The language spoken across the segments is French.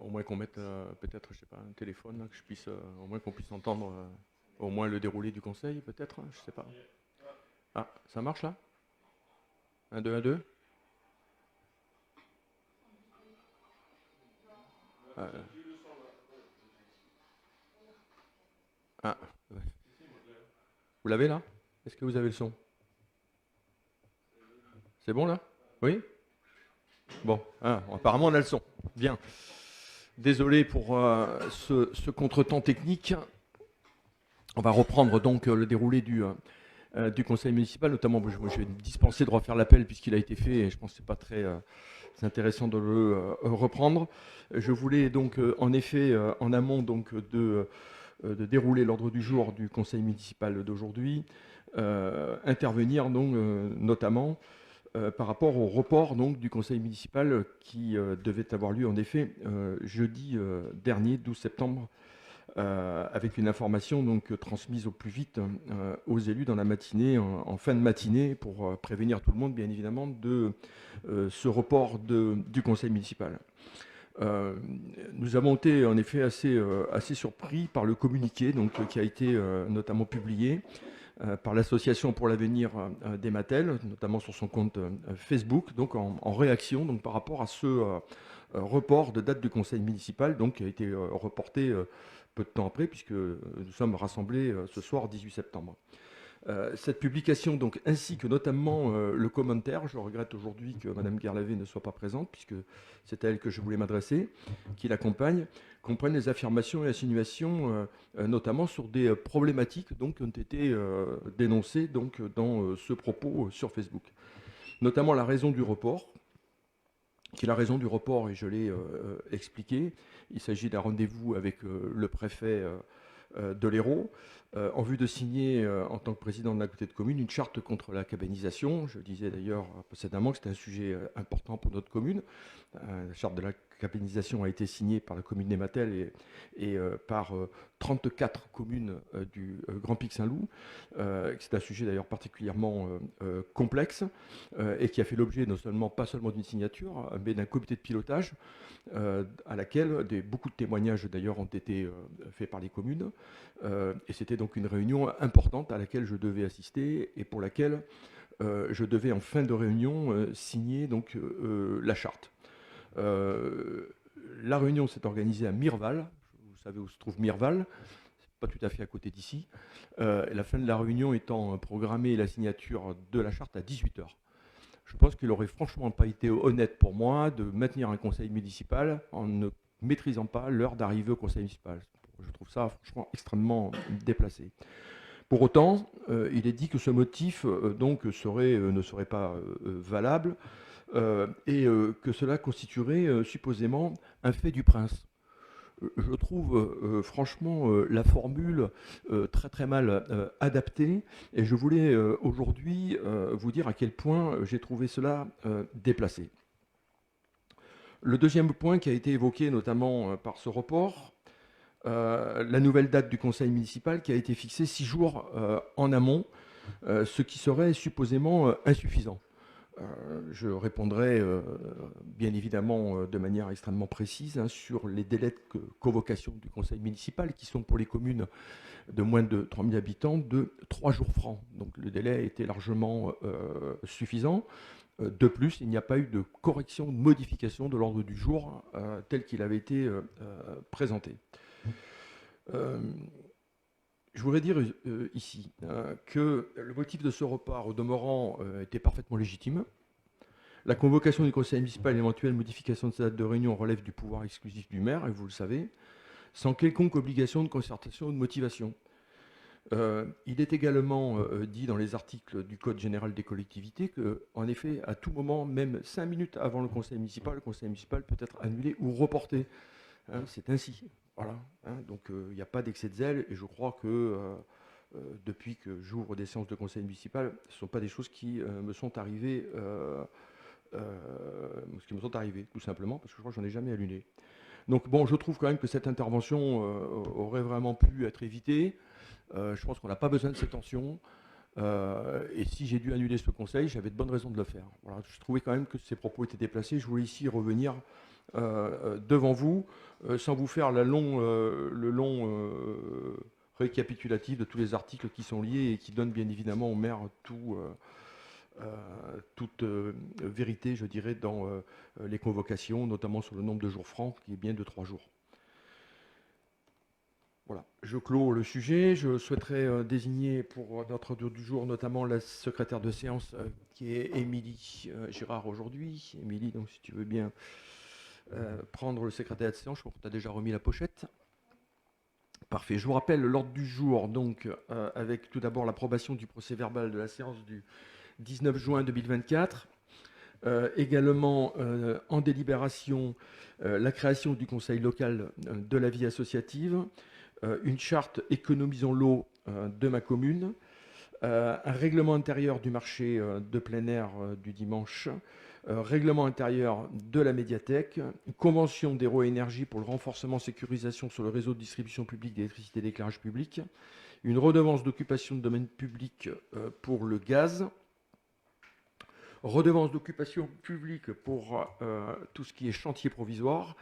au moins qu'on mette peut-être, je sais pas, un téléphone, là, que je puisse, au moins qu'on puisse entendre au moins le déroulé du conseil, peut-être, je sais pas. Ah, ça marche là? Un 2 1 2. Euh, ah, ouais. Vous l'avez là? Est-ce que vous avez le son? C'est bon là? Oui? Bon, ah, apparemment on a le son. Bien. Désolé pour ce contretemps technique. On va reprendre donc le déroulé du conseil municipal, notamment je vais me dispenser de refaire l'appel puisqu'il a été fait et je pense que c'est pas très intéressant de le reprendre. Je voulais donc en effet en amont donc de dérouler l'ordre du jour du conseil municipal d'aujourd'hui, intervenir donc notamment par rapport au report donc du conseil municipal qui devait avoir lieu en effet jeudi dernier, 12 septembre, avec une information donc transmise au plus vite aux élus dans la matinée, en fin de matinée, pour prévenir tout le monde, bien évidemment, de ce report du conseil municipal. Euh, Nous avons été en effet assez surpris par le communiqué donc, qui a été notamment publié par l'Association pour l'avenir des Mattel, notamment sur son compte Facebook, donc en réaction donc, par rapport à ce report de date du conseil municipal, donc, qui a été reporté peu de temps après, puisque nous sommes rassemblés ce soir 18 septembre. Cette publication, donc, ainsi que notamment le commentaire, je regrette aujourd'hui que Mme Guerlavé ne soit pas présente, puisque c'est à elle que je voulais m'adresser, qui l'accompagne, comprennent les affirmations et insinuations, notamment sur des problématiques donc, qui ont été dénoncées donc, dans ce propos sur Facebook. Notamment la raison du report, qui est la raison du report, et je l'ai expliqué. Il s'agit d'un rendez-vous avec le préfet de l'Hérault, en vue de signer, en tant que président de la communauté de communes, une charte contre la cabanisation. Je disais d'ailleurs précédemment que c'était un sujet important pour notre commune. La charte de la cabanisation a été signée par la commune des Mattel et par 34 communes du Grand Pic Saint-Loup. C'est un sujet d'ailleurs particulièrement complexe et qui a fait l'objet pas seulement d'une signature, mais d'un comité de pilotage à laquelle beaucoup de témoignages d'ailleurs ont été faits par les communes. Et c'était donc une réunion importante à laquelle je devais assister et pour laquelle je devais en fin de réunion signer donc, la charte. La réunion s'est organisée à Mirval. Vous savez où se trouve Mirval, pas tout à fait à côté d'ici. La fin de la réunion étant programmée, la signature de la charte à 18 h. Je pense qu'il n'aurait franchement pas été honnête pour moi de maintenir un conseil municipal en ne maîtrisant pas l'heure d'arrivée au conseil municipal. Je trouve ça franchement extrêmement déplacé. Pour autant, il est dit que ce motif donc ne serait pas valable et que cela constituerait supposément un fait du prince. Je trouve franchement la formule très très mal adaptée et je voulais aujourd'hui vous dire à quel point j'ai trouvé cela déplacé. Le deuxième point qui a été évoqué notamment par ce report, la nouvelle date du conseil municipal qui a été fixée 6 jours en amont, ce qui serait supposément insuffisant. Je répondrai bien évidemment de manière extrêmement précise sur les délais de convocation du conseil municipal qui sont pour les communes de moins de 3000 habitants de 3 jours francs. Donc le délai était largement suffisant. De plus, il n'y a pas eu de correction, de modification de l'ordre du jour tel qu'il avait été présenté. Je voudrais dire ici que le motif de ce report, au demeurant, était parfaitement légitime. La convocation du conseil municipal et l'éventuelle modification de sa date de réunion relève du pouvoir exclusif du maire, et vous le savez, sans quelconque obligation de concertation ou de motivation. Il est également dit dans les articles du Code général des collectivités qu'en effet, à tout moment, même 5 minutes avant le conseil municipal peut être annulé ou reporté. Hein, c'est ainsi. Voilà. Hein, donc il n'y a pas d'excès de zèle et je crois que depuis que j'ouvre des séances de conseil municipal, ce ne sont pas des choses qui me sont arrivées, tout simplement, parce que je crois que j'en ai jamais annulé. Donc bon, je trouve quand même que cette intervention aurait vraiment pu être évitée. Je pense qu'on n'a pas besoin de ces tensions. Et si j'ai dû annuler ce conseil, j'avais de bonnes raisons de le faire. Voilà, je trouvais quand même que ces propos étaient déplacés. Je voulais ici revenir devant vous, sans vous faire le long récapitulatif de tous les articles qui sont liés et qui donnent bien évidemment au maire toute vérité, je dirais, dans les convocations, notamment sur le nombre de jours francs, qui est bien de 3 jours. Voilà, je clôt le sujet. Je souhaiterais désigner pour notre ordre du jour notamment la secrétaire de séance qui est Émilie Girard aujourd'hui. Émilie, donc si tu veux bien prendre le secrétaire de séance, je crois que tu as déjà remis la pochette. Parfait. Je vous rappelle l'ordre du jour, donc avec tout d'abord l'approbation du procès-verbal de la séance du 19 juin 2024. Également en délibération la création du conseil local de la vie associative, une charte économisons l'eau de ma commune, un règlement intérieur du marché de plein air du dimanche, règlement intérieur de la médiathèque, une convention d'Héro Énergie pour le renforcement sécurisation sur le réseau de distribution publique d'électricité et d'éclairage public, une redevance d'occupation de domaine public pour le gaz, redevance d'occupation publique pour tout ce qui est chantier provisoire,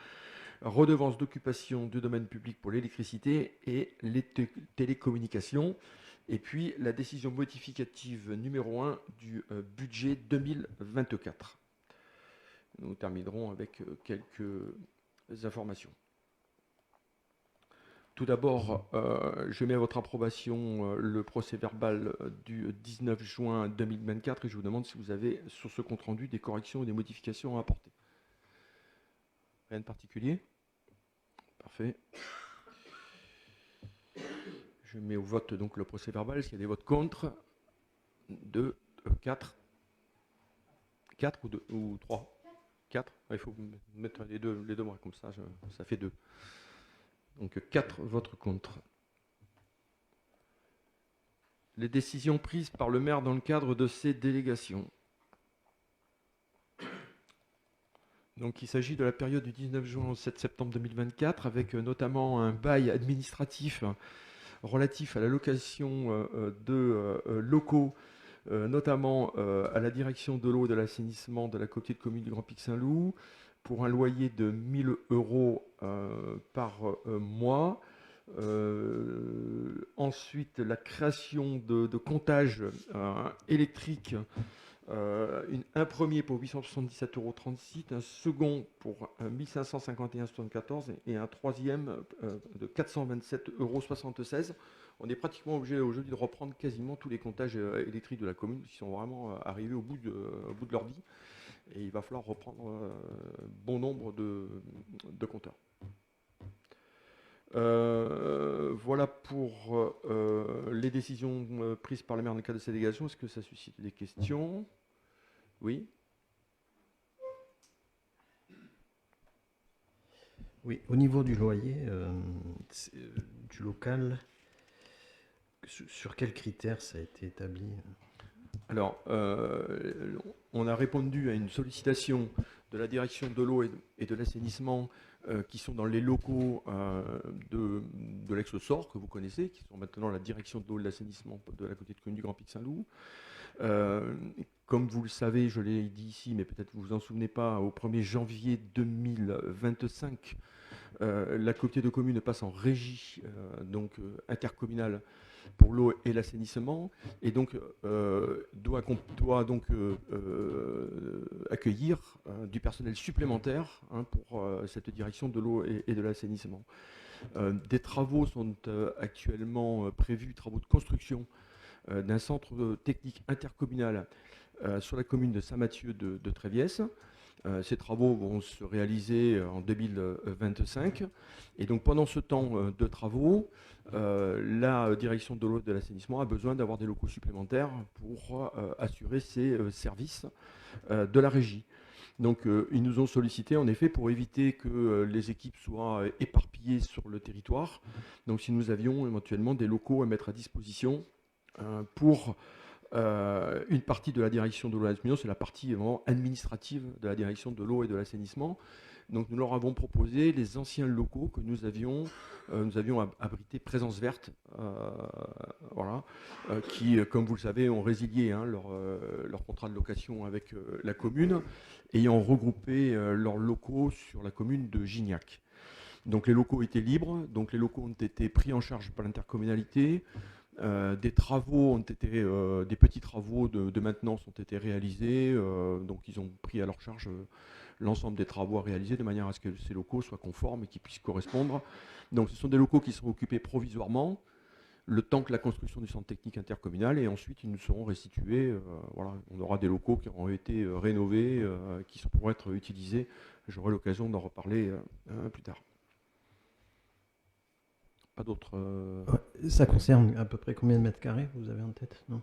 redevance d'occupation de domaine public pour l'électricité et les télécommunications, et puis la décision modificative numéro 1 du budget 2024. Nous terminerons avec quelques informations. Tout d'abord, je mets à votre approbation le procès-verbal du 19 juin 2024 et je vous demande si vous avez sur ce compte-rendu des corrections ou des modifications à apporter. Rien de particulier? Parfait. Je mets au vote donc le procès-verbal. S'il y a des votes contre, 2, 4. 4 ou 3? 4. Il faut mettre les deux mois comme ça, ça fait 2. Donc 4 votes contre. Les décisions prises par le maire dans le cadre de ces délégations. Donc il s'agit de la période du 19 juin au 7 septembre 2024, avec notamment un bail administratif relatif à la location de locaux, notamment à la direction de l'eau et de l'assainissement de la communauté de communes du Grand Pic Saint-Loup, pour un loyer de 1 000 € par mois. Ensuite, la création de comptages électriques, un premier pour 877,36 €, un second pour 1551,74 € et un troisième de 427,76 €. On est pratiquement obligé aujourd'hui de reprendre quasiment tous les comptages électriques de la commune qui sont vraiment arrivés au bout de leur vie. Et il va falloir reprendre bon nombre de compteurs. Voilà pour les décisions prises par le maire dans le cadre de cette délégation. Est-ce que ça suscite des questions? Oui. Oui, au niveau du loyer, du local, sur quels critères ça a été établi? Alors, on a répondu à une sollicitation de la direction de l'eau et de l'assainissement qui sont dans les locaux de l'ex-SOR que vous connaissez, qui sont maintenant la direction de l'eau et de l'assainissement de la côté de commune du Grand Pic Saint-Loup. Comme vous le savez, je l'ai dit ici, mais peut-être vous vous en souvenez pas, au 1er janvier 2025, la communauté de communes passe en régie intercommunale pour l'eau et l'assainissement, et donc doit donc accueillir du personnel supplémentaire pour cette direction de l'eau et de l'assainissement. Des travaux sont actuellement prévus, travaux de construction d'un centre technique intercommunal sur la commune de Saint-Mathieu de Tréviès. Ces travaux vont se réaliser en 2025. Et donc pendant ce temps de travaux, la direction de l'eau et de l'assainissement a besoin d'avoir des locaux supplémentaires pour assurer ces services de la régie. Donc ils nous ont sollicité en effet pour éviter que les équipes soient éparpillées sur le territoire. Donc si nous avions éventuellement des locaux à mettre à disposition pour une partie de la direction de l'eau et de l'assainissement, c'est la partie vraiment administrative de la direction de l'eau et de l'assainissement. Donc nous leur avons proposé les anciens locaux que nous avions abrités Présence Verte, voilà, qui, comme vous le savez, ont résilié leur contrat de location avec la commune, ayant regroupé leurs locaux sur la commune de Gignac. Donc les locaux étaient libres, donc les locaux ont été pris en charge par l'intercommunalité. Des petits travaux de maintenance ont été réalisés, donc ils ont pris à leur charge l'ensemble des travaux à réaliser de manière à ce que ces locaux soient conformes et qu'ils puissent correspondre. Donc ce sont des locaux qui seront occupés provisoirement, le temps que la construction du centre technique intercommunal, et ensuite ils nous seront restitués. Voilà, on aura des locaux qui auront été rénovés, qui pourront être utilisés. J'aurai l'occasion d'en reparler plus tard. Pas d'autres. Ça concerne à peu près combien de mètres carrés vous avez en tête, non?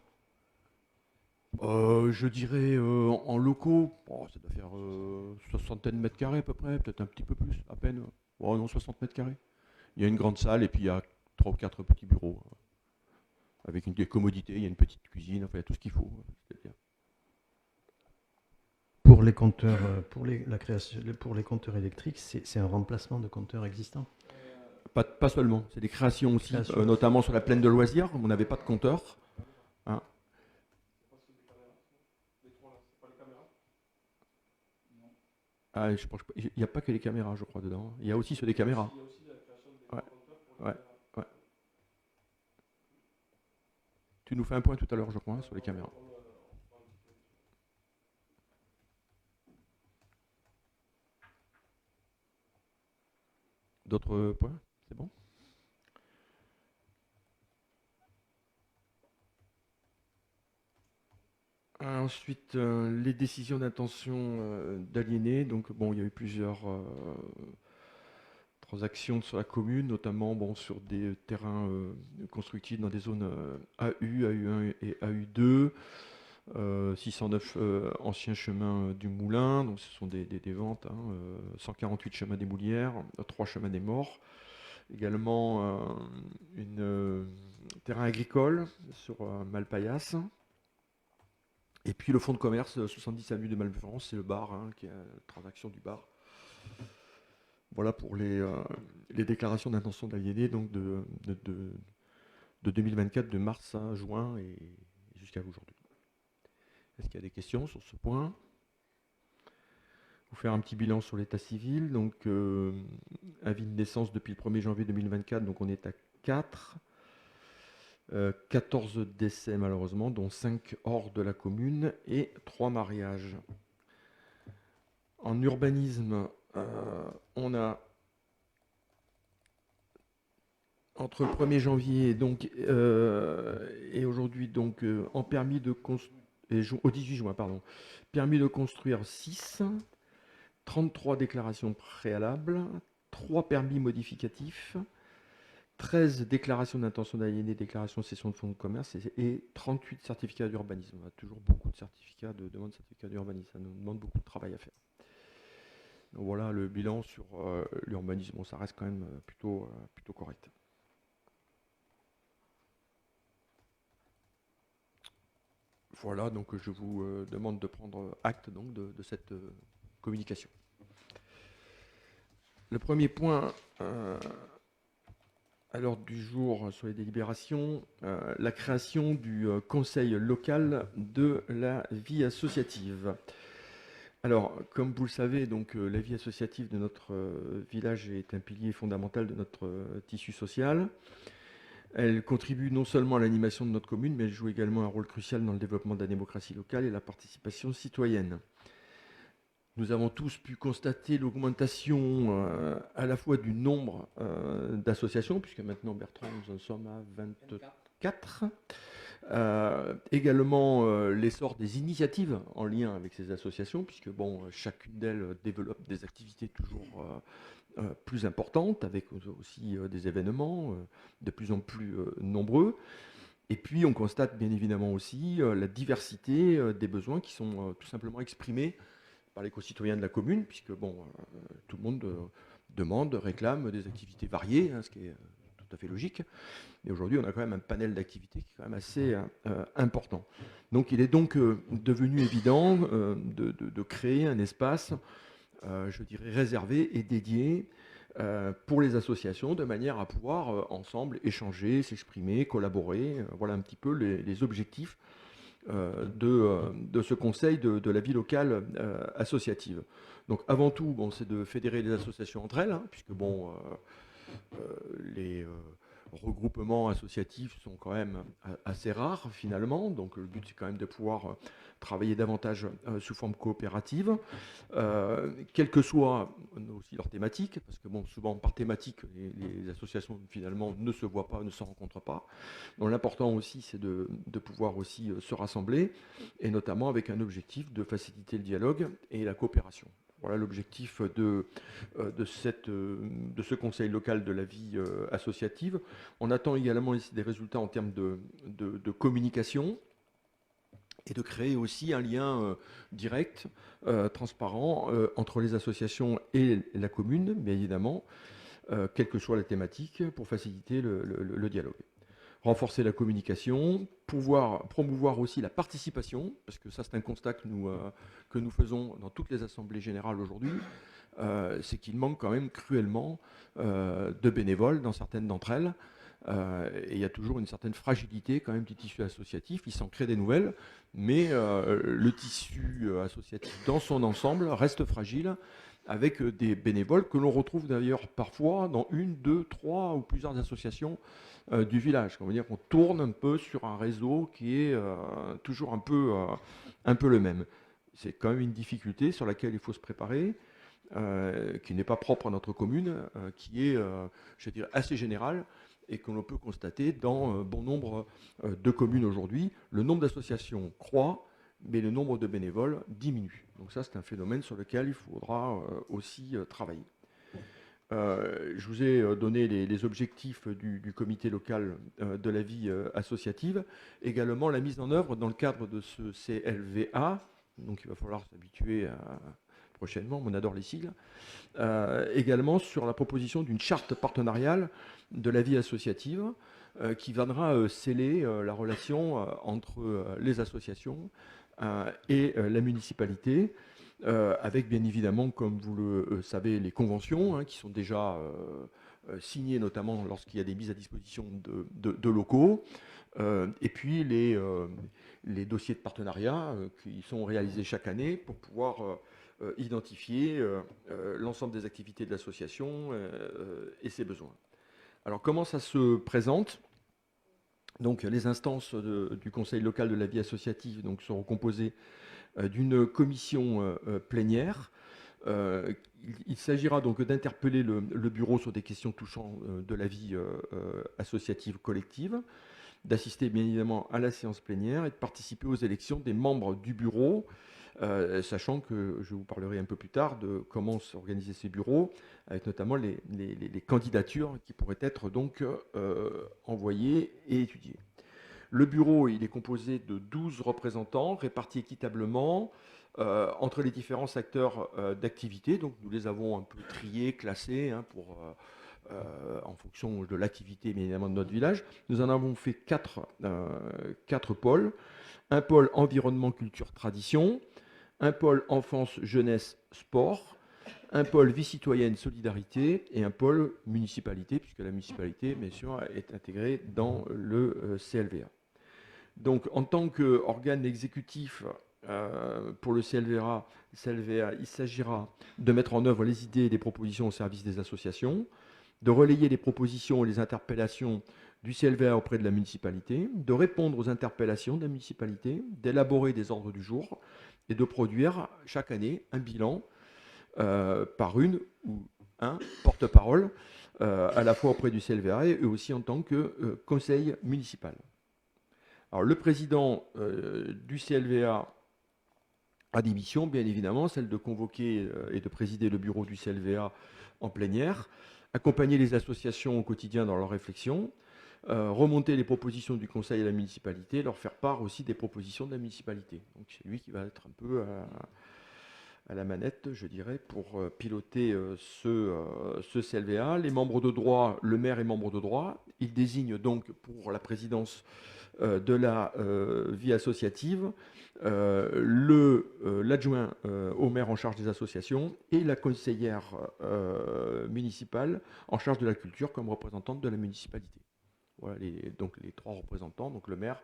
Je dirais en locaux, ça doit faire soixantaine de mètres carrés à peu près, peut-être un petit peu plus, à peine. Non, 60 mètres carrés. Il y a une grande salle et puis il y a 3 ou 4 petits bureaux avec des commodités, il y a une petite cuisine, enfin il y a tout ce qu'il faut. Pour les compteurs, pour les compteurs électriques, c'est un remplacement de compteurs existants? Pas seulement, c'est des créations aussi, notamment sur la plaine de loisirs, on n'avait pas de compteur. Hein. Ah, il n'y a pas que les caméras, je crois, dedans. Il y a aussi ceux des caméras. Ouais. Tu nous fais un point tout à l'heure, je crois, sur les caméras. D'autres points? C'est bon? Ensuite, les décisions d'intention d'aliéner. Donc, bon, il y a eu plusieurs transactions sur la commune, notamment sur des terrains constructifs dans des zones AU, AU1 et AU2. 609 anciens chemins du Moulin, donc ce sont des ventes, 148 chemins des Moulières, 3 chemins des Morts. Également un terrain agricole sur Malpaillasse. Et puis le fonds de commerce, 70 avenue de Malfrance, c'est le bar, qui est la transaction du bar. Voilà pour les déclarations d'intention d'aliéner donc de 2024, de mars à juin et jusqu'à aujourd'hui. Est-ce qu'il y a des questions sur ce point? Vous faire un petit bilan sur l'état civil. Donc, avis de naissance depuis le 1er janvier 2024, donc on est à 4. 14 décès malheureusement, dont 5 hors de la commune et 3 mariages. En urbanisme, on a entre le 1er janvier et aujourd'hui, donc en permis de au 18 juin, pardon, permis de construire 6, 33 déclarations préalables, 3 permis modificatifs, 13 déclarations d'intention d'aliéner, déclarations de cession de fonds de commerce et 38 certificats d'urbanisme. On a toujours beaucoup de certificats, de demandes de certificats d'urbanisme. Ça nous demande beaucoup de travail à faire. Donc voilà le bilan sur l'urbanisme. Bon, ça reste quand même plutôt correct. Voilà, donc je vous demande de prendre acte donc, de cette communication. Le premier point à l'ordre du jour sur les délibérations, la création du conseil local de la vie associative. Alors, comme vous le savez, donc, la vie associative de notre village est un pilier fondamental de notre tissu social. Elle contribue non seulement à l'animation de notre commune, mais elle joue également un rôle crucial dans le développement de la démocratie locale et la participation citoyenne. Nous avons tous pu constater l'augmentation à la fois du nombre d'associations, puisque maintenant, Bertrand, nous en sommes à 24. Également l'essor des initiatives en lien avec ces associations, puisque chacune d'elles développe des activités toujours plus importantes, avec aussi des événements de plus en plus nombreux. Et puis on constate bien évidemment aussi la diversité des besoins qui sont tout simplement exprimés par les concitoyens de la commune, puisque tout le monde demande, réclame des activités variées, ce qui est tout à fait logique. Et aujourd'hui, on a quand même un panel d'activités qui est quand même assez important. Donc il est donc devenu évident de créer un espace je dirais, réservé et dédié pour les associations, de manière à pouvoir ensemble échanger, s'exprimer, collaborer. Voilà un petit peu les objectifs de ce conseil de la vie locale associative. Donc avant tout, bon, c'est de fédérer les associations entre elles, hein, puisque bon, les regroupements associatifs sont quand même assez rares finalement. Donc le but c'est quand même de pouvoir travailler davantage sous forme coopérative, quelle que soit aussi leur thématique, parce que bon, souvent par thématique, les associations finalement ne se voient pas, ne se rencontrent pas. Donc l'important aussi c'est de pouvoir aussi se rassembler, et notamment avec un objectif de faciliter le dialogue et la coopération. Voilà l'objectif de ce conseil local de la vie associative. On attend également ici des résultats en termes de communication, et de créer aussi un lien direct, transparent, entre les associations et la commune, bien évidemment, quelle que soit la thématique, pour faciliter le dialogue. Renforcer la communication, pouvoir promouvoir aussi la participation, parce que ça c'est un constat que nous faisons dans toutes les assemblées générales aujourd'hui, c'est qu'il manque quand même cruellement de bénévoles dans certaines d'entre elles. Et il y a toujours une certaine fragilité quand même du tissu associatif. Il s'en crée des nouvelles, mais le tissu associatif dans son ensemble reste fragile, avec des bénévoles que l'on retrouve d'ailleurs parfois dans une, deux, trois ou plusieurs associations du village. On veut dire qu'on tourne un peu sur un réseau qui est toujours un peu le même. C'est quand même une difficulté sur laquelle il faut se préparer, qui n'est pas propre à notre commune, qui est, je dirais, assez générale, et que l'on peut constater dans bon nombre de communes aujourd'hui. Le nombre d'associations croît, mais le nombre de bénévoles diminue. Donc ça, c'est un phénomène sur lequel il faudra aussi travailler. Je vous ai donné les objectifs du comité local de la vie associative. Également la mise en œuvre dans le cadre de ce CLVA, donc il va falloir s'habituer prochainement, on adore les sigles, également sur la proposition d'une charte partenariale de la vie associative qui viendra sceller la relation entre les associations et la municipalité, avec bien évidemment, comme vous le savez, les conventions qui sont déjà signées, notamment lorsqu'il y a des mises à disposition de locaux, et puis les dossiers de partenariat qui sont réalisés chaque année pour pouvoir identifier l'ensemble des activités de l'association et ses besoins. Alors comment ça se présente ? Donc les instances du Conseil local de la vie associative donc, seront composées d'une commission plénière. Il s'agira donc d'interpeller le bureau sur des questions touchant de la vie associative collective, d'assister bien évidemment à la séance plénière et de participer aux élections des membres du bureau, sachant que je vous parlerai un peu plus tard de comment s'organiser ces bureaux, avec notamment les candidatures qui pourraient être donc envoyées et étudiées. Le bureau, il est composé de 12 représentants répartis équitablement entre les différents secteurs d'activité. Donc nous les avons un peu triés, classés en fonction de l'activité bien évidemment de notre village. Nous en avons fait quatre pôles. Un pôle environnement, culture, tradition, un pôle enfance, jeunesse, sport, un pôle vie citoyenne, solidarité, et un pôle municipalité, puisque la municipalité, bien sûr, est intégrée dans le CLVA. Donc, en tant qu'organe exécutif pour le CLVA, il s'agira de mettre en œuvre les idées et les propositions au service des associations, de relayer les propositions et les interpellations du CLVA auprès de la municipalité, de répondre aux interpellations de la municipalité, d'élaborer des ordres du jour et de produire chaque année un bilan par une ou un porte-parole, à la fois auprès du CLVA et aussi en tant que conseil municipal. Alors, le président du CLVA a des missions, bien évidemment, celle de convoquer et de présider le bureau du CLVA en plénière, accompagner les associations au quotidien dans leurs réflexions, remonter les propositions du conseil à la municipalité, leur faire part aussi des propositions de la municipalité. Donc c'est lui qui va être un peu à la manette, je dirais, pour piloter ce CLVA. Les membres de droit, le maire est membre de droit. Il désigne donc pour la présidence de la vie associative l'adjoint au maire en charge des associations et la conseillère municipale en charge de la culture comme représentante de la municipalité. Voilà donc les 3 représentants, donc le maire,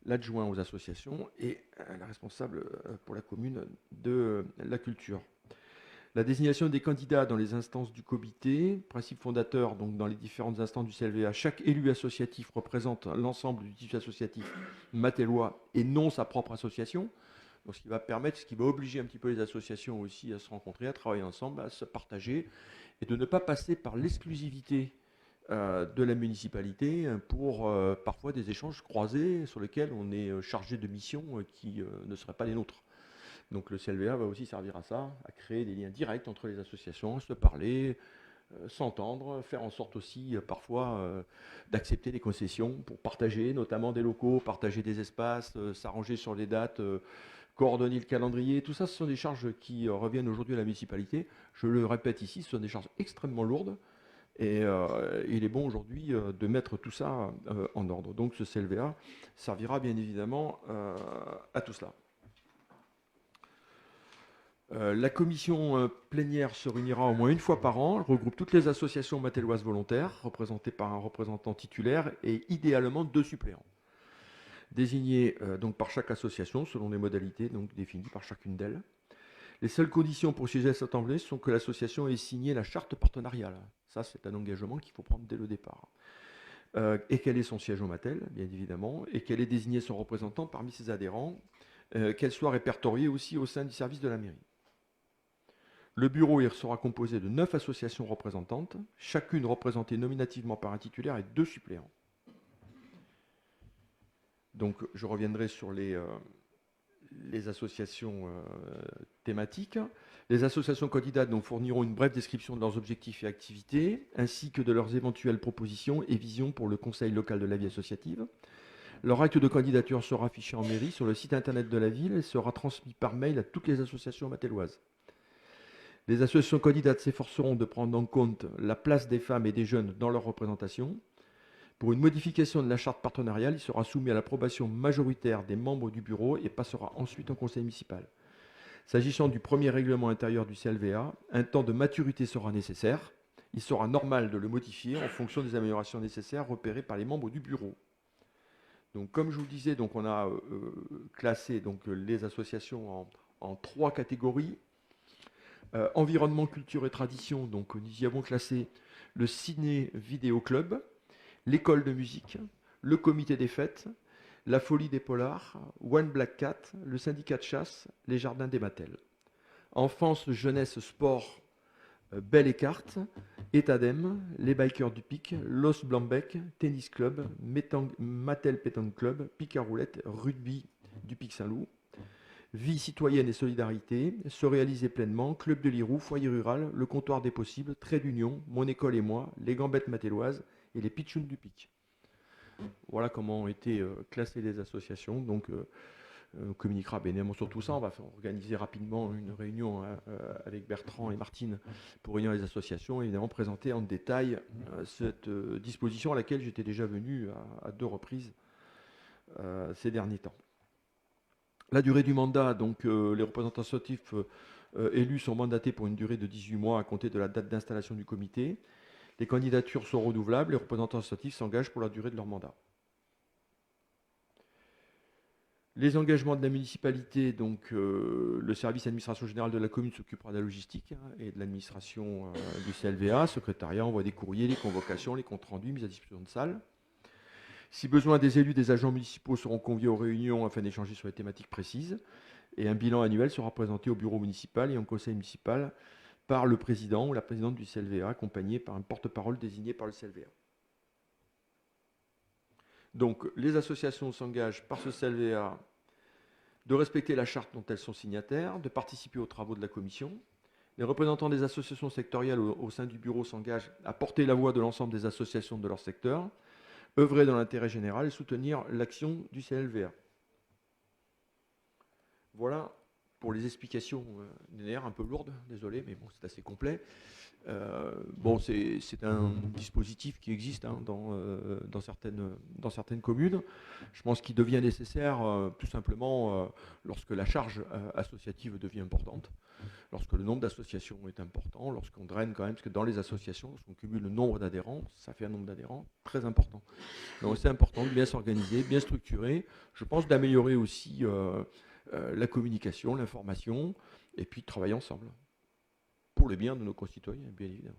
l'adjoint aux associations et la responsable pour la commune de la culture. La désignation des candidats dans les instances du comité, principe fondateur, donc dans les différentes instances du CLVA, chaque élu associatif représente l'ensemble du tissu associatif matellois et non sa propre association. Donc, ce qui va obliger un petit peu les associations aussi à se rencontrer, à travailler ensemble, à se partager et de ne pas passer par l'exclusivité de la municipalité pour parfois des échanges croisés sur lesquels on est chargé de missions qui ne seraient pas les nôtres. Donc le CLVA va aussi servir à ça, à créer des liens directs entre les associations, se parler, s'entendre, faire en sorte aussi parfois d'accepter des concessions pour partager notamment des locaux, partager des espaces, s'arranger sur les dates, coordonner le calendrier. Tout ça, ce sont des charges qui reviennent aujourd'hui à la municipalité. Je le répète ici, ce sont des charges extrêmement lourdes. Et il est bon aujourd'hui de mettre tout ça en ordre. Donc ce CLVA servira bien évidemment à tout cela. La commission plénière se réunira au moins une fois par an. Elle regroupe toutes les associations matelloises volontaires, représentées par un représentant titulaire et idéalement 2 suppléants, désignés donc par chaque association selon les modalités donc définies par chacune d'elles. Les seules conditions pour siéger à cette assemblée sont que l'association ait signé la charte partenariale. Ça, c'est un engagement qu'il faut prendre dès le départ. Et qu'elle ait son siège au Matel, bien évidemment, et qu'elle ait désigné son représentant parmi ses adhérents, qu'elle soit répertoriée aussi au sein du service de la mairie. Le bureau il sera composé de 9 associations représentantes, chacune représentée nominativement par un titulaire et 2 suppléants. Donc je reviendrai sur les associations thématiques. Les associations candidates donc, fourniront une brève description de leurs objectifs et activités, ainsi que de leurs éventuelles propositions et visions pour le Conseil local de la vie associative. Leur acte de candidature sera affiché en mairie sur le site internet de la ville et sera transmis par mail à toutes les associations matelloises. Les associations candidates s'efforceront de prendre en compte la place des femmes et des jeunes dans leur représentation. Pour une modification de la charte partenariale, il sera soumis à l'approbation majoritaire des membres du bureau et passera ensuite au conseil municipal. S'agissant du premier règlement intérieur du CLVA, un temps de maturité sera nécessaire. Il sera normal de le modifier en fonction des améliorations nécessaires repérées par les membres du bureau. Donc, comme je vous le disais, donc, on a classé donc, les associations en 3 catégories. Environnement, culture et tradition, donc nous y avons classé le Ciné Vidéo Club, l'école de musique, le comité des fêtes, la folie des polars, One Black Cat, le syndicat de chasse, les jardins des Matels. Enfance, jeunesse, sport, Belle et Cartes, Etadem, les bikers du Pic, Los Blanbec, Tennis Club, Matel Pétanque Club, Pic à roulette, rugby du Pic Saint-Loup. Vie citoyenne et solidarité, se réaliser pleinement, Club de Lirou, foyer rural, le comptoir des possibles, Trait d'Union, Mon école et moi, les gambettes matelloises et les pitchouns du Pic. Voilà comment ont été classées les associations. Donc, on communiquera bien évidemment sur tout ça. On va organiser rapidement une réunion avec Bertrand et Martine pour réunir les associations et évidemment présenter en détail cette disposition à laquelle j'étais déjà venu à 2 reprises ces derniers temps. La durée du mandat, donc les représentants associatifs élus sont mandatés pour une durée de 18 mois à compter de la date d'installation du comité. Les candidatures sont renouvelables, les représentants associatifs s'engagent pour la durée de leur mandat. Les engagements de la municipalité, donc le service administration générale de la commune s'occupera de la logistique et de l'administration du CLVA, secrétariat, envoi des courriers, les convocations, les comptes rendus, mise à disposition de salles. Si besoin, des élus, des agents municipaux seront conviés aux réunions afin d'échanger sur les thématiques précises. Et un bilan annuel sera présenté au bureau municipal et au conseil municipal par le président ou la présidente du CLVA, accompagné par un porte-parole désigné par le CLVA. Donc, les associations s'engagent par ce CLVA de respecter la charte dont elles sont signataires, de participer aux travaux de la commission. Les représentants des associations sectorielles au sein du bureau s'engagent à porter la voix de l'ensemble des associations de leur secteur, œuvrer dans l'intérêt général et soutenir l'action du CLVA. Voilà pour les explications linéaires un peu lourdes, désolé, mais bon, c'est assez complet. Bon, c'est un dispositif qui existe hein, dans certaines communes. Je pense qu'il devient nécessaire tout simplement lorsque la charge associative devient importante, lorsque le nombre d'associations est important, lorsqu'on draine quand même, parce que dans les associations, lorsqu'on cumule le nombre d'adhérents, ça fait un nombre d'adhérents très important. Donc c'est important de bien s'organiser, bien structurer. Je pense d'améliorer aussi la communication, l'information, et puis de travailler ensemble pour le bien de nos concitoyens, bien évidemment.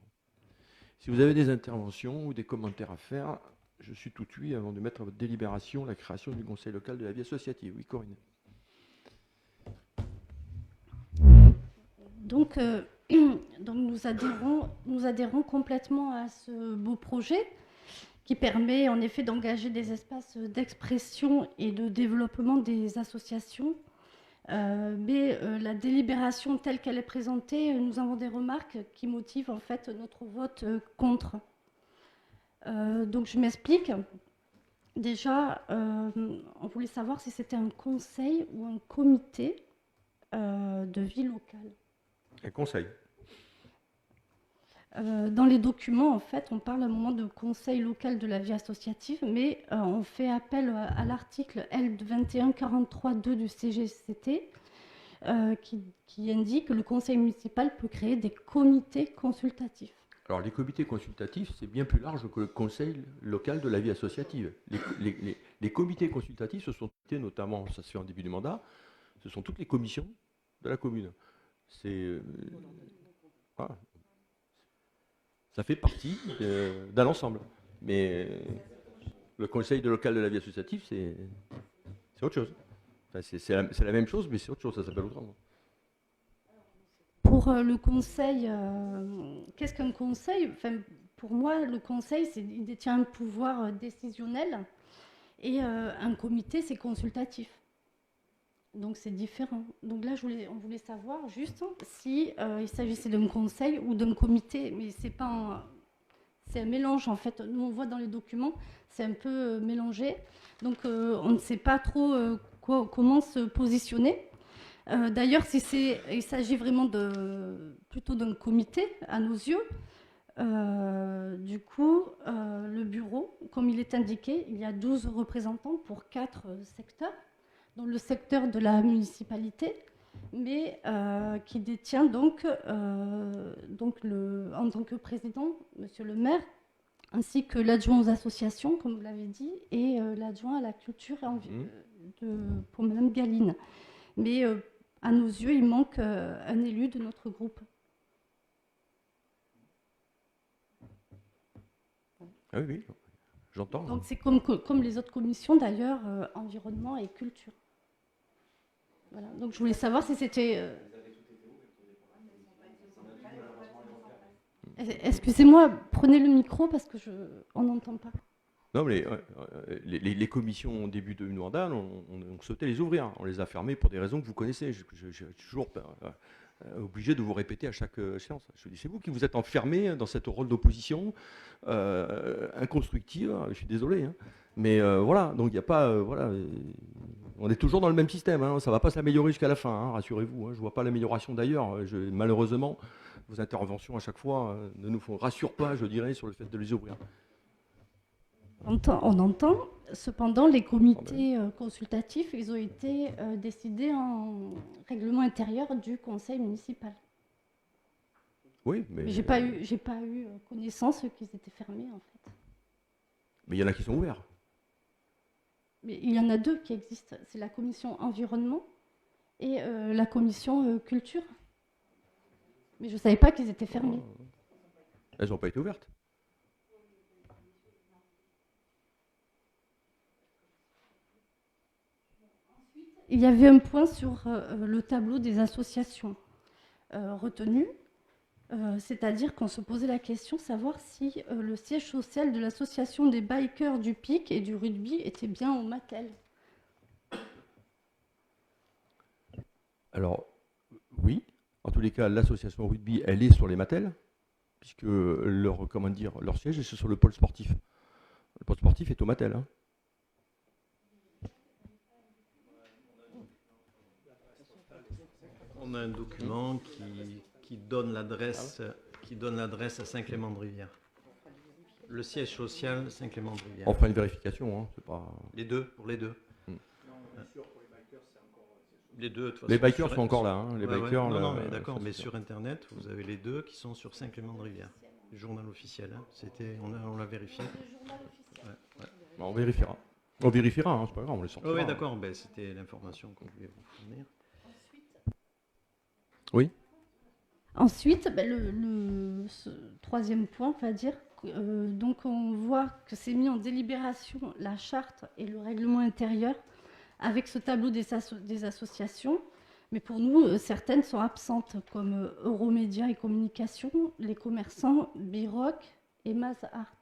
Si vous avez des interventions ou des commentaires à faire, je suis tout oui avant de mettre à votre délibération la création du conseil local de la vie associative. Oui, Corinne. Donc nous adhérons complètement à ce beau projet qui permet en effet d'engager des espaces d'expression et de développement des associations. Mais la délibération telle qu'elle est présentée, nous avons des remarques qui motivent en fait notre vote contre. Donc je m'explique. Déjà, on voulait savoir si c'était un conseil ou un comité de vie locale. Un conseil. Dans les documents, en fait, on parle à un moment de conseil local de la vie associative, mais on fait appel à l'article L2143.2 du CGCT qui indique que le conseil municipal peut créer des comités consultatifs. Alors les comités consultatifs, c'est bien plus large que le conseil local de la vie associative. Les comités consultatifs, ce sont notamment, ça se fait en début du mandat, ce sont toutes les commissions de la commune. Voilà. Ça fait partie d'un ensemble. Mais le conseil local de la vie associative, c'est autre chose. Enfin, c'est la même chose, mais c'est autre chose, ça s'appelle autrement. Pour le conseil, qu'est-ce qu'un conseil ? Enfin, pour moi, le conseil, il détient un pouvoir décisionnel et un comité, c'est consultatif. Donc c'est différent. Donc là, on voulait savoir juste si il s'agissait d'un conseil ou d'un comité, mais c'est un mélange en fait. Nous on voit dans les documents, c'est un peu mélangé. Donc on ne sait pas trop comment se positionner. D'ailleurs, il s'agit vraiment plutôt d'un comité à nos yeux. Du coup, le bureau, comme il est indiqué, il y a 12 représentants pour 4 secteurs. Dans le secteur de la municipalité, mais qui détient donc en tant que président, monsieur le maire, ainsi que l'adjoint aux associations, comme vous l'avez dit, et l'adjoint à la culture pour madame Galine. Mais à nos yeux, il manque un élu de notre groupe. Ah oui, j'entends. Donc c'est comme les autres commissions d'ailleurs, environnement et culture. Voilà. Donc je voulais savoir si c'était... Excusez-moi, prenez le micro parce qu'on n'entend pas. Non, mais les commissions au début de mandat, on souhaitait les ouvrir. On les a fermées pour des raisons que vous connaissez. Je suis toujours obligé de vous répéter à chaque séance. Je dis, c'est vous qui vous êtes enfermé dans cette rôle d'opposition inconstructive. Je suis désolé. Hein. Mais voilà, donc il n'y a pas... on est toujours dans le même système. Hein. Ça ne va pas s'améliorer jusqu'à la fin, hein, rassurez-vous. Hein. Je ne vois pas l'amélioration d'ailleurs. Malheureusement, vos interventions à chaque fois ne nous rassurent pas, je dirais, sur le fait de les ouvrir. On entend. Cependant, les comités consultatifs, ils ont été décidés en règlement intérieur du conseil municipal. Oui, mais j'ai pas eu connaissance qu'ils étaient fermés, en fait. Mais il y en a qui sont ouverts. Mais il y en a 2 qui existent. C'est la commission environnement et la commission culture. Mais je ne savais pas qu'ils étaient fermés. Elles n'ont pas été ouvertes. Il y avait un point sur le tableau des associations retenues, c'est-à-dire qu'on se posait la question de savoir si le siège social de l'association des bikers du PIC et du rugby était bien au Mattel. Alors, oui. En tous les cas, l'association rugby, elle est sur les Mattel, puisque leur siège est sur le pôle sportif. Le pôle sportif est au Mattel. Hein. On a un document qui donne l'adresse à Saint-Clément-de-Rivière. Le siège social Saint-Clément-de-Rivière. On fera une vérification, hein, c'est pas... Les deux, pour les deux. Les deux, de toute façon, Les bikers sont encore là. Hein, les bikers, Non, là, mais d'accord, ça, mais c'est sur Internet, vous avez les deux qui sont sur Saint-Clément-de-Rivière. Le journal officiel, hein. On l'a vérifié. bon, on vérifiera. On vérifiera, hein, c'est pas grave, on les sortira. Oui, d'accord, ben, c'était l'information qu'on voulait vous fournir. Oui. Ensuite, ce troisième point, on va dire, donc on voit que c'est mis en délibération la charte et le règlement intérieur avec ce tableau des associations. Mais pour nous, certaines sont absentes, comme Euromédia et Communication, les commerçants, Biroc et Maz Art.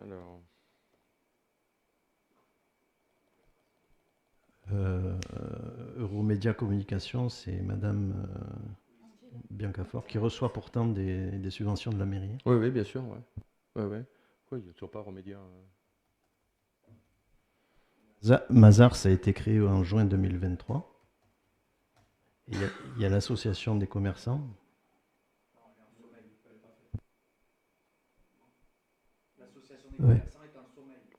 Alors... Euromédia Communication, c'est Madame Biancafort qui reçoit pourtant des subventions de la mairie. Oui, oui, bien sûr. Ouais. Quoi, il n'y a toujours pas Remédia Mazars a été créé en juin 2023. Il y a l'association des commerçants. Ouais.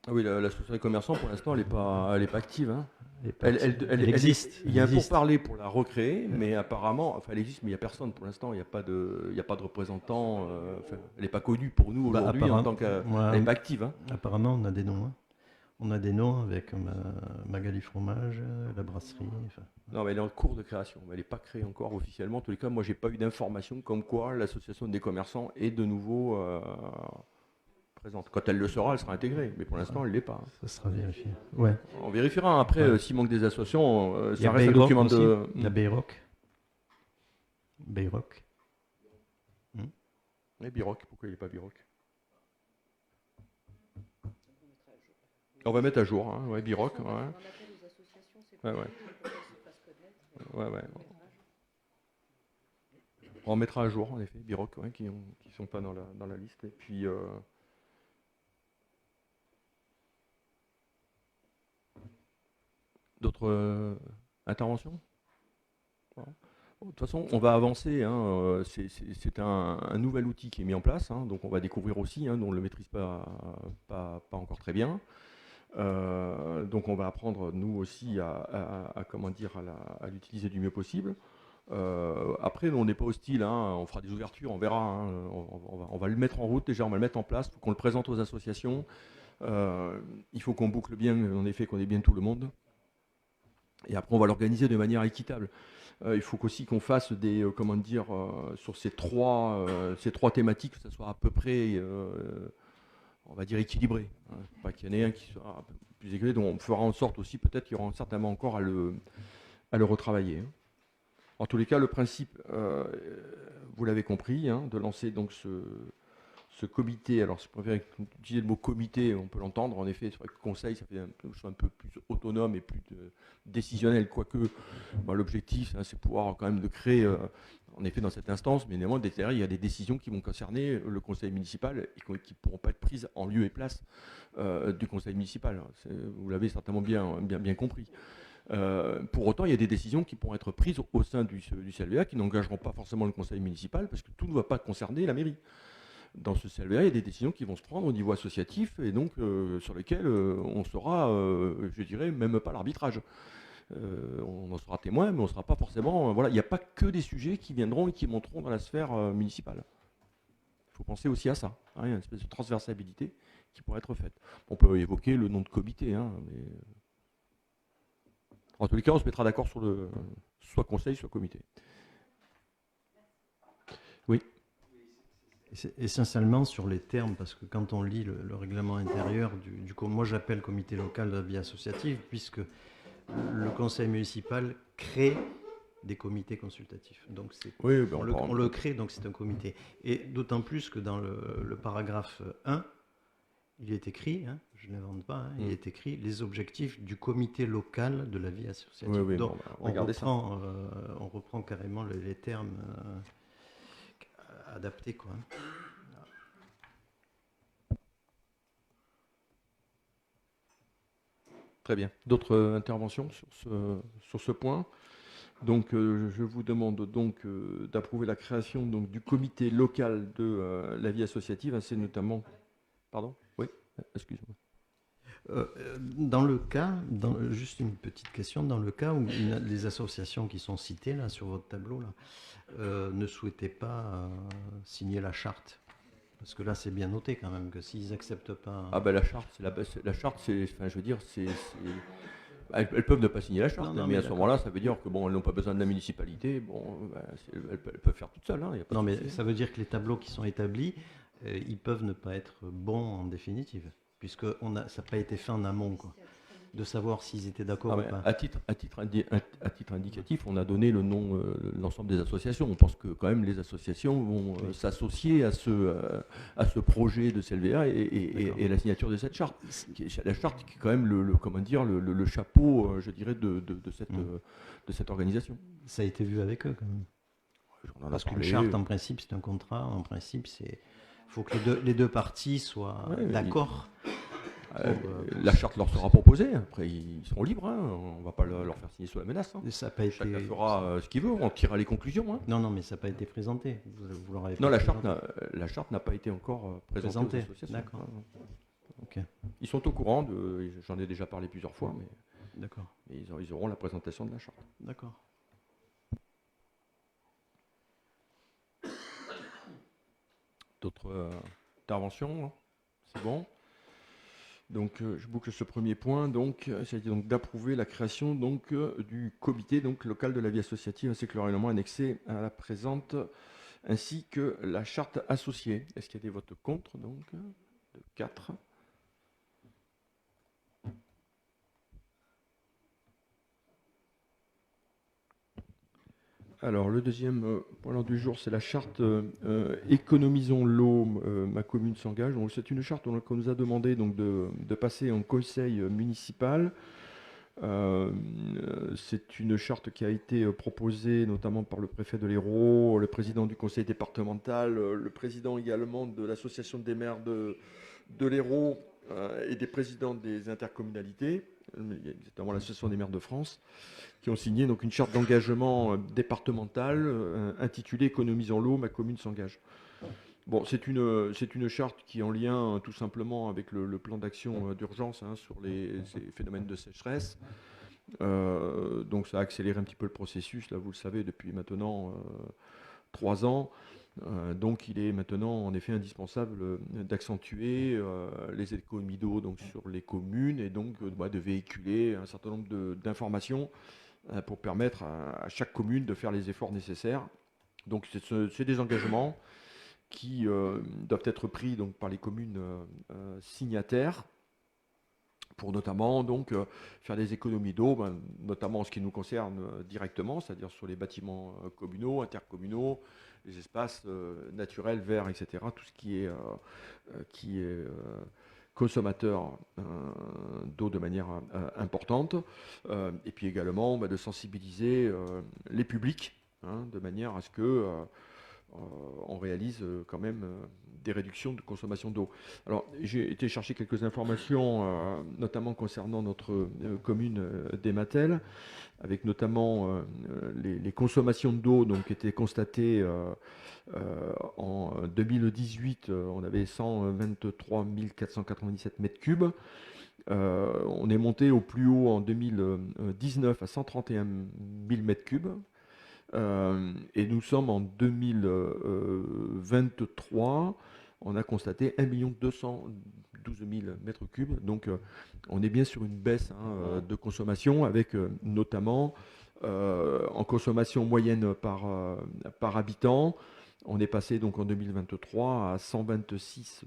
Ah oui, l'association des commerçants, pour l'instant, elle n'est pas active. Hein. Elle existe. Il y a un pourparler pour la recréer, mais apparemment, enfin, elle existe, mais il n'y a personne pour l'instant. Il n'y a pas de représentant. Elle n'est pas connue pour nous aujourd'hui en tant qu'elle n'est pas active. Hein. Apparemment, on a des noms. Hein. On a des noms avec Magali Fromage, la brasserie. Enfin. Non, mais elle est en cours de création. Elle n'est pas créée encore officiellement. En tous les cas, moi, j'ai pas eu d'informations comme quoi l'association des commerçants est de nouveau présente. Quand elle le sera, elle sera intégrée. Mais pour l'instant, elle ne l'est pas. Ça sera vérifié. Ouais. On vérifiera. Hein. Après, s'il manque des associations, ça reste un Bayrock document aussi. de... Il y a Bayrock. Et Biroc, pourquoi il n'est pas Biroc? On va mettre à jour, hein. Ouais, Biroc. Ouais. On mettra à jour, en effet, Biroc, qui ne sont pas dans la liste. Et puis... D'autres interventions? Voilà. De toute façon, on va avancer. Hein, c'est un nouvel outil qui est mis en place, hein, donc on va découvrir aussi, hein, dont on ne le maîtrise pas encore très bien. Donc on va apprendre, nous aussi, à l'utiliser du mieux possible. Après, on n'est pas hostile, hein, on fera des ouvertures, on verra. Hein, on va le mettre en route déjà, on va le mettre en place, il faut qu'on le présente aux associations. Il faut qu'on boucle bien, en effet, qu'on ait bien tout le monde. Et après, on va l'organiser de manière équitable. Il faut aussi qu'on fasse sur ces trois thématiques, que ça soit à peu près, on va dire, équilibré. Hein. Pas qu'il y en ait un qui soit plus équilibré, donc on fera en sorte aussi, peut-être qu'il y aura certainement encore à le retravailler. Hein. En tous les cas, le principe, vous l'avez compris, hein, de lancer donc ce comité. Alors, je préfère utiliser le mot comité, on peut l'entendre. En effet, c'est vrai que le conseil, ça fait un peu plus autonome et plus décisionnel. Quoique, l'objectif, hein, c'est pouvoir quand même de créer, en effet, dans cette instance, mais néanmoins, derrière, il y a des décisions qui vont concerner le conseil municipal et qui ne pourront pas être prises en lieu et place du conseil municipal. Vous l'avez certainement bien compris. Pour autant, il y a des décisions qui pourront être prises au sein du CLVA qui n'engageront pas forcément le conseil municipal parce que tout ne va pas concerner la mairie. Dans ce CLVA, il y a des décisions qui vont se prendre au niveau associatif et donc sur lesquelles on sera, je dirais, même pas l'arbitrage. On en sera témoin, mais on ne sera pas forcément... voilà, il n'y a pas que des sujets qui viendront et qui monteront dans la sphère municipale. Il faut penser aussi à ça. Hein, il y a une espèce de transversalité qui pourrait être faite. On peut évoquer le nom de comité, hein, mais... En tous les cas, on se mettra d'accord sur le soit conseil, soit comité. Oui. C'est essentiellement sur les termes, parce que quand on lit le règlement intérieur moi j'appelle comité local de la vie associative, puisque le conseil municipal crée des comités consultatifs. Donc on le crée, donc c'est un comité. Et d'autant plus que dans le paragraphe 1, il est écrit, hein, je n'invente pas, hein, il est écrit les objectifs du comité local de la vie associative. Oui, donc on reprend carrément les termes adaptés, quoi. Très bien. D'autres interventions sur ce point? Donc, je vous demande donc d'approuver la création donc, du comité local de la vie associative. Hein, c'est notamment... Pardon? Oui, excuse-moi. Dans le cas, juste une petite question, dans le cas où les associations qui sont citées là, sur votre tableau là, ne souhaitaient pas signer la charte, parce que là c'est bien noté quand même que s'ils n'acceptent pas... Ah ben la charte, la charte, c'est, enfin, je veux dire, elles peuvent ne pas signer la charte, Non, mais à ce d'accord. moment-là, ça veut dire que bon, elles n'ont pas besoin de la municipalité. Bon, ben, elles peuvent faire toutes seules. Hein, y a pas Non, de mais souci. ça veut dire que les tableaux qui sont établis, ils peuvent ne pas être bons en définitive, puisque ça n'a pas été fait en amont, quoi, de savoir s'ils étaient d'accord Ah ou ben, pas. à titre indicatif, on a donné le nom, l'ensemble des associations. On pense que quand même les associations vont s'associer à ce projet de CLVA et la signature de cette charte. La charte qui est quand même le chapeau, je dirais, de cette organisation. Ça a été vu avec eux quand même. On en a Parce qu'une parlé. charte, en principe, c'est un contrat. En principe, il faut que les deux parties soient d'accord. La charte leur sera proposée. Après, ils seront libres. Hein. On ne va pas leur faire signer sous la menace. Hein. Ça n'a pas été... Chacun fera ce qu'il veut. On tirera les conclusions. Hein. Non, mais ça n'a pas été présenté. Vous leur avez Non, pas la charte n'a pas été encore présentée aux associations. D'accord. Ok. Ils sont au courant. J'en ai déjà parlé plusieurs fois, mais D'accord. ils auront la présentation de la charte. D'accord. D'autres interventions? Hein. C'est bon. Donc, je boucle ce premier point. Donc, il s'agit donc d'approuver la création donc du comité donc local de la vie associative ainsi que le règlement annexé à la présente, ainsi que la charte associée. Est-ce qu'il y a des votes contre donc de 4? Alors, le deuxième point l'ordre du jour, c'est la charte Économisons l'eau, ma commune s'engage. Donc, c'est une charte qu'on nous a demandé donc, de passer en conseil municipal. C'est une charte qui a été proposée notamment par le préfet de l'Hérault, le président du conseil départemental, le président également de l'association des maires de l'Hérault et des présidents des intercommunalités, notamment l'association des maires de France, qui ont signé donc une charte d'engagement départementale intitulée Économisons l'eau, ma commune s'engage. Bon, c'est une charte qui est en lien tout simplement avec le plan d'action d'urgence sur ces phénomènes de sécheresse. Donc ça a accéléré un petit peu le processus, là vous le savez, depuis maintenant 3 ans. Donc il est maintenant en effet indispensable d'accentuer les économies d'eau donc, sur les communes et donc de véhiculer un certain nombre d'informations pour permettre à chaque commune de faire les efforts nécessaires. Donc c'est des engagements qui doivent être pris donc, par les communes signataires pour notamment donc, faire des économies d'eau, notamment en ce qui nous concerne directement, c'est-à-dire sur les bâtiments communaux, intercommunaux, les espaces naturels, verts, etc. Tout ce qui est consommateur d'eau de manière importante. Et puis également de sensibiliser les publics de manière à ce que on réalise quand même des réductions de consommation d'eau. Alors, j'ai été chercher quelques informations, notamment concernant notre commune d'Ématel, avec notamment les consommations d'eau qui étaient constatées en 2018. On avait 123 497 mètres cubes. On est monté au plus haut en 2019 à 131 000 mètres cubes. Et nous sommes en 2023, on a constaté 1 212 000 mètres cubes. Donc on est bien sur une baisse de consommation avec notamment en consommation moyenne par habitant. On est passé donc en 2023 à 126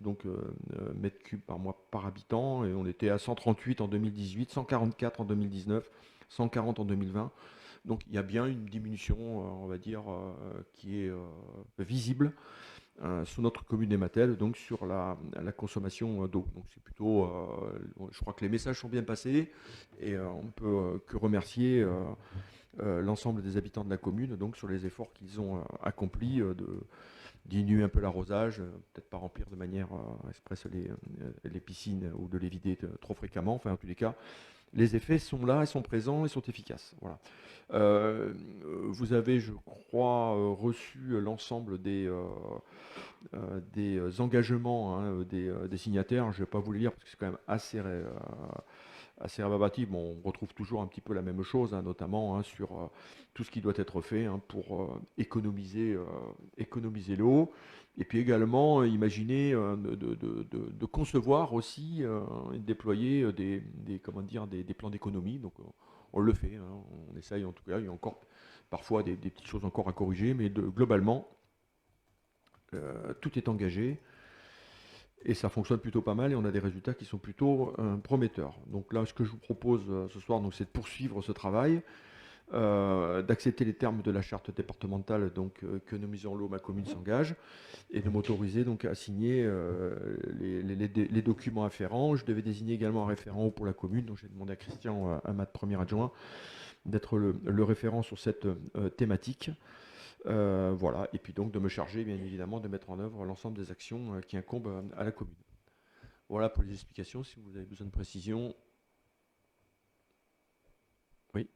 mètres cubes par mois par habitant et on était à 138 en 2018, 144 en 2019, 140 en 2020. Donc il y a bien une diminution, on va dire, qui est visible sous notre commune d'Ématel, donc sur la consommation d'eau. Donc c'est plutôt, je crois que les messages sont bien passés et on ne peut que remercier l'ensemble des habitants de la commune donc sur les efforts qu'ils ont accomplis de diminuer un peu l'arrosage, peut-être pas remplir de manière express les piscines ou de les vider trop fréquemment, enfin en tous les cas les effets sont là, ils sont présents, ils sont efficaces. Voilà. Vous avez, je crois, reçu l'ensemble des engagements, hein, des signataires. Je ne vais pas vous les lire parce que c'est quand même assez rébarbatif. Bon, on retrouve toujours un petit peu la même chose, hein, notamment hein, sur tout ce qui doit être fait hein, pour économiser l'eau. Et puis également, imaginer de concevoir aussi et de déployer comment dire, des plans d'économie. Donc, on le fait, hein, on essaye en tout cas. Il y a encore parfois des petites choses encore à corriger, mais globalement, tout est engagé. Et ça fonctionne plutôt pas mal et on a des résultats qui sont plutôt prometteurs. Donc là, ce que je vous propose ce soir, c'est de poursuivre ce travail, d'accepter les termes de la charte départementale, donc économisons l'eau, ma commune s'engage, et de m'autoriser donc à signer les documents afférents. Je devais désigner également un référent eau pour la commune, donc j'ai demandé à Christian Amat, premier adjoint, d'être le référent sur cette thématique. Voilà, et puis donc de me charger bien évidemment de mettre en œuvre l'ensemble des actions qui incombent à la commune. Voilà pour les explications, si vous avez besoin de précision. Oui.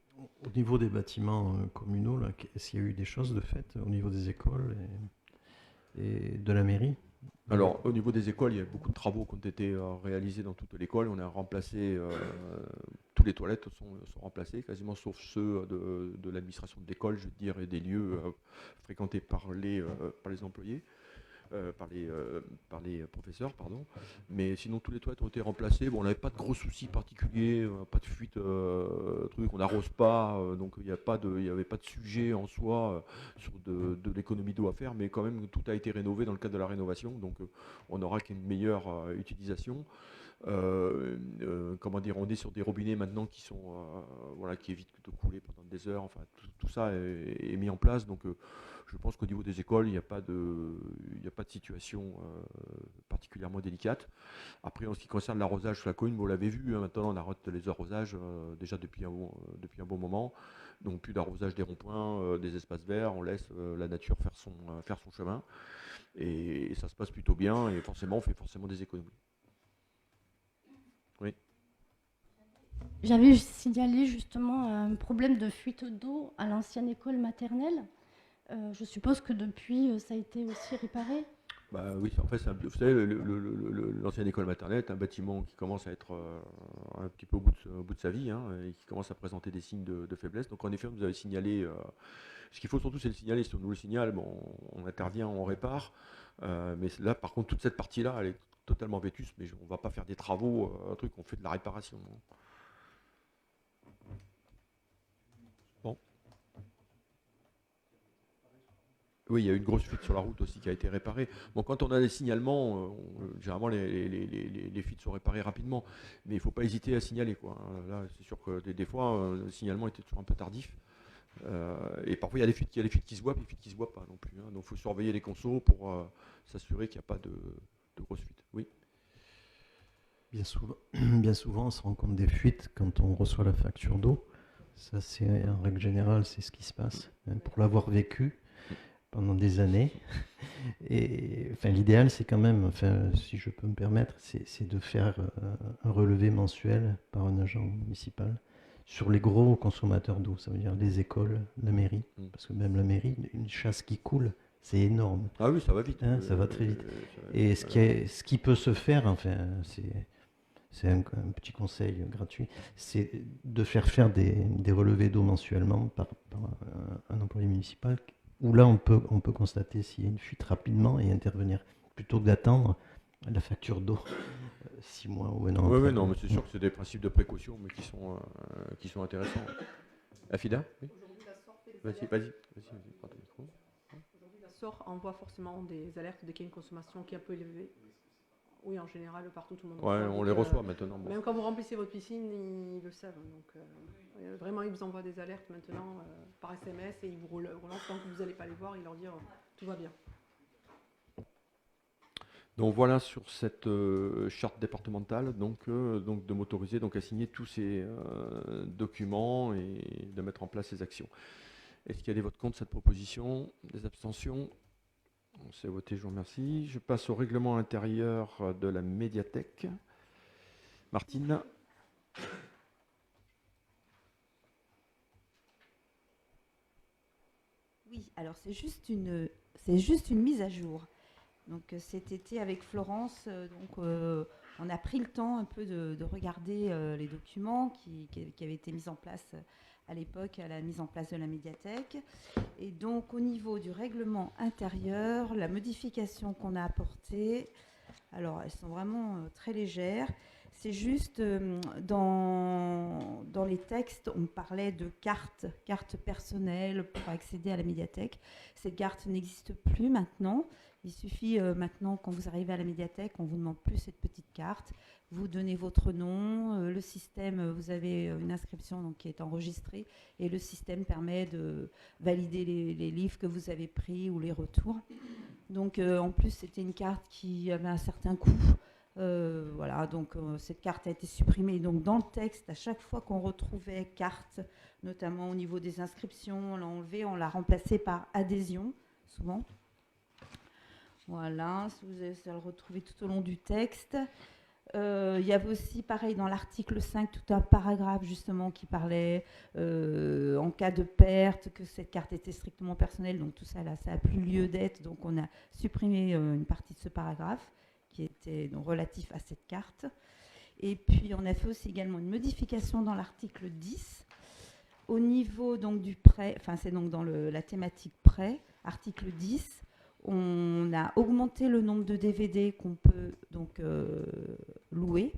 Au niveau des bâtiments communaux, là, est-ce qu'il y a eu des choses de fait au niveau des écoles et de la mairie? Alors, au niveau des écoles, il y a beaucoup de travaux qui ont été réalisés dans toute l'école. On a remplacé, toutes les toilettes sont remplacées, quasiment sauf ceux de l'administration de l'école, je veux dire, et des lieux fréquentés par les employés, par les professeurs, pardon. Mais sinon, tous les toilettes ont été remplacées. Bon, on n'avait pas de gros soucis particuliers, pas de fuite, on n'arrose pas, donc il n'y avait pas de sujet en soi sur de l'économie d'eau à faire, mais quand même, tout a été rénové dans le cadre de la rénovation, donc on n'aura qu'une meilleure utilisation. Comment dire, on est sur des robinets maintenant qui sont voilà, qui évitent de couler pendant des heures. Enfin, tout ça est mis en place. Donc, je pense qu'au niveau des écoles, il n'y a pas de situation particulièrement délicate. Après, en ce qui concerne l'arrosage sur la commune, vous l'avez vu, hein, maintenant on arrête les arrosages déjà depuis un bon moment. Donc, plus d'arrosage des ronds-points, des espaces verts. On laisse la nature faire son chemin. Et ça se passe plutôt bien. Et forcément, on fait forcément des économies. Oui. J'avais signalé justement un problème de fuite d'eau à l'ancienne école maternelle. Je suppose que depuis, ça a été aussi réparé. Bah oui, en fait, vous savez, l'ancienne école maternelle est un bâtiment qui commence à être un petit peu au bout de sa vie, hein, et qui commence à présenter des signes de faiblesse. Donc en effet, vous avez signalé, ce qu'il faut surtout, c'est le signaler. Si on nous le signale, bon, on intervient, on répare. Mais là, par contre, toute cette partie-là, elle est totalement vétuste, mais on ne va pas faire des travaux, on fait de la réparation. Bon. Oui, il y a eu une grosse fuite sur la route aussi qui a été réparée. Bon, quand on a des signalements, généralement les fuites sont réparées rapidement, mais il ne faut pas hésiter à signaler, quoi. Là, c'est sûr que des fois, le signalement était toujours un peu tardif. Et parfois, il y a des fuites qui se voient, puis des fuites qui ne se voient pas non plus, hein. Donc, il faut surveiller les consos pour s'assurer qu'il n'y a pas de grosses fuites. Oui. Bien souvent, on se rend compte des fuites quand on reçoit la facture d'eau. Ça, c'est en règle générale, c'est ce qui se passe. Hein, pour l'avoir vécu pendant des années. Et enfin, l'idéal, c'est quand même, enfin, si je peux me permettre, c'est de faire un relevé mensuel par un agent municipal sur les gros consommateurs d'eau. Ça veut dire les écoles, la mairie. Parce que même la mairie, une chasse qui coule, c'est énorme. Ah oui, ça va vite. Hein, ça va très vite. Et ce qui peut se faire, enfin, c'est un petit conseil gratuit, c'est de faire des relevés d'eau mensuellement par un employé municipal, où là on peut constater s'il y a une fuite rapidement et intervenir, plutôt que d'attendre la facture d'eau 6 mois ou un an après. Oui, non, mais c'est sûr que c'est des principes de précaution, mais qui sont intéressants. Afida, oui. Vas-y, prends ton micro. Aujourd'hui, la SOR envoie forcément des alertes dès qu'il y a une consommation qui est un peu élevée. Oui, en général, partout, tout le monde. Ouais, on les reçoit maintenant. Bon. Même quand vous remplissez votre piscine, ils le savent. Donc, vraiment, ils vous envoient des alertes maintenant par SMS et ils vous relancent. Tant que vous n'allez pas les voir, ils leur disent tout va bien. Donc voilà sur cette charte départementale, donc de m'autoriser à signer tous ces documents et de mettre en place ces actions. Est-ce qu'il y a des votes contre cette proposition? Des abstentions? On s'est voté, je vous remercie. Je passe au règlement intérieur de la médiathèque. Martine. alors c'est juste une mise à jour. Donc cet été avec Florence, on a pris le temps un peu de regarder les documents qui avaient été mis en place à l'époque, à la mise en place de la médiathèque. Et donc au niveau du règlement intérieur, la modification qu'on a apportée, alors elles sont vraiment très légères. C'est juste dans les textes, on parlait de cartes personnelles pour accéder à la médiathèque. Cette carte n'existe plus maintenant. Il suffit maintenant, quand vous arrivez à la médiathèque, on ne vous demande plus cette petite carte. Vous donnez votre nom, le système, vous avez une inscription donc, qui est enregistrée et le système permet de valider les livres que vous avez pris ou les retours. Donc en plus, c'était une carte qui avait un certain coût. Voilà, donc cette carte a été supprimée. Donc dans le texte, à chaque fois qu'on retrouvait carte, notamment au niveau des inscriptions, on l'a enlevée, on l'a remplacée par adhésion, souvent. Voilà, vous allez le retrouver tout au long du texte. Il y avait aussi, pareil, dans l'article 5, tout un paragraphe justement qui parlait en cas de perte, que cette carte était strictement personnelle. Donc tout ça, là, ça n'a plus lieu d'être. Donc on a supprimé une partie de ce paragraphe qui était donc relatif à cette carte. Et puis on a fait aussi également une modification dans l'article 10 au niveau donc du prêt, enfin c'est donc dans la thématique prêt, article 10, on a augmenté le nombre de DVD qu'on peut donc louer.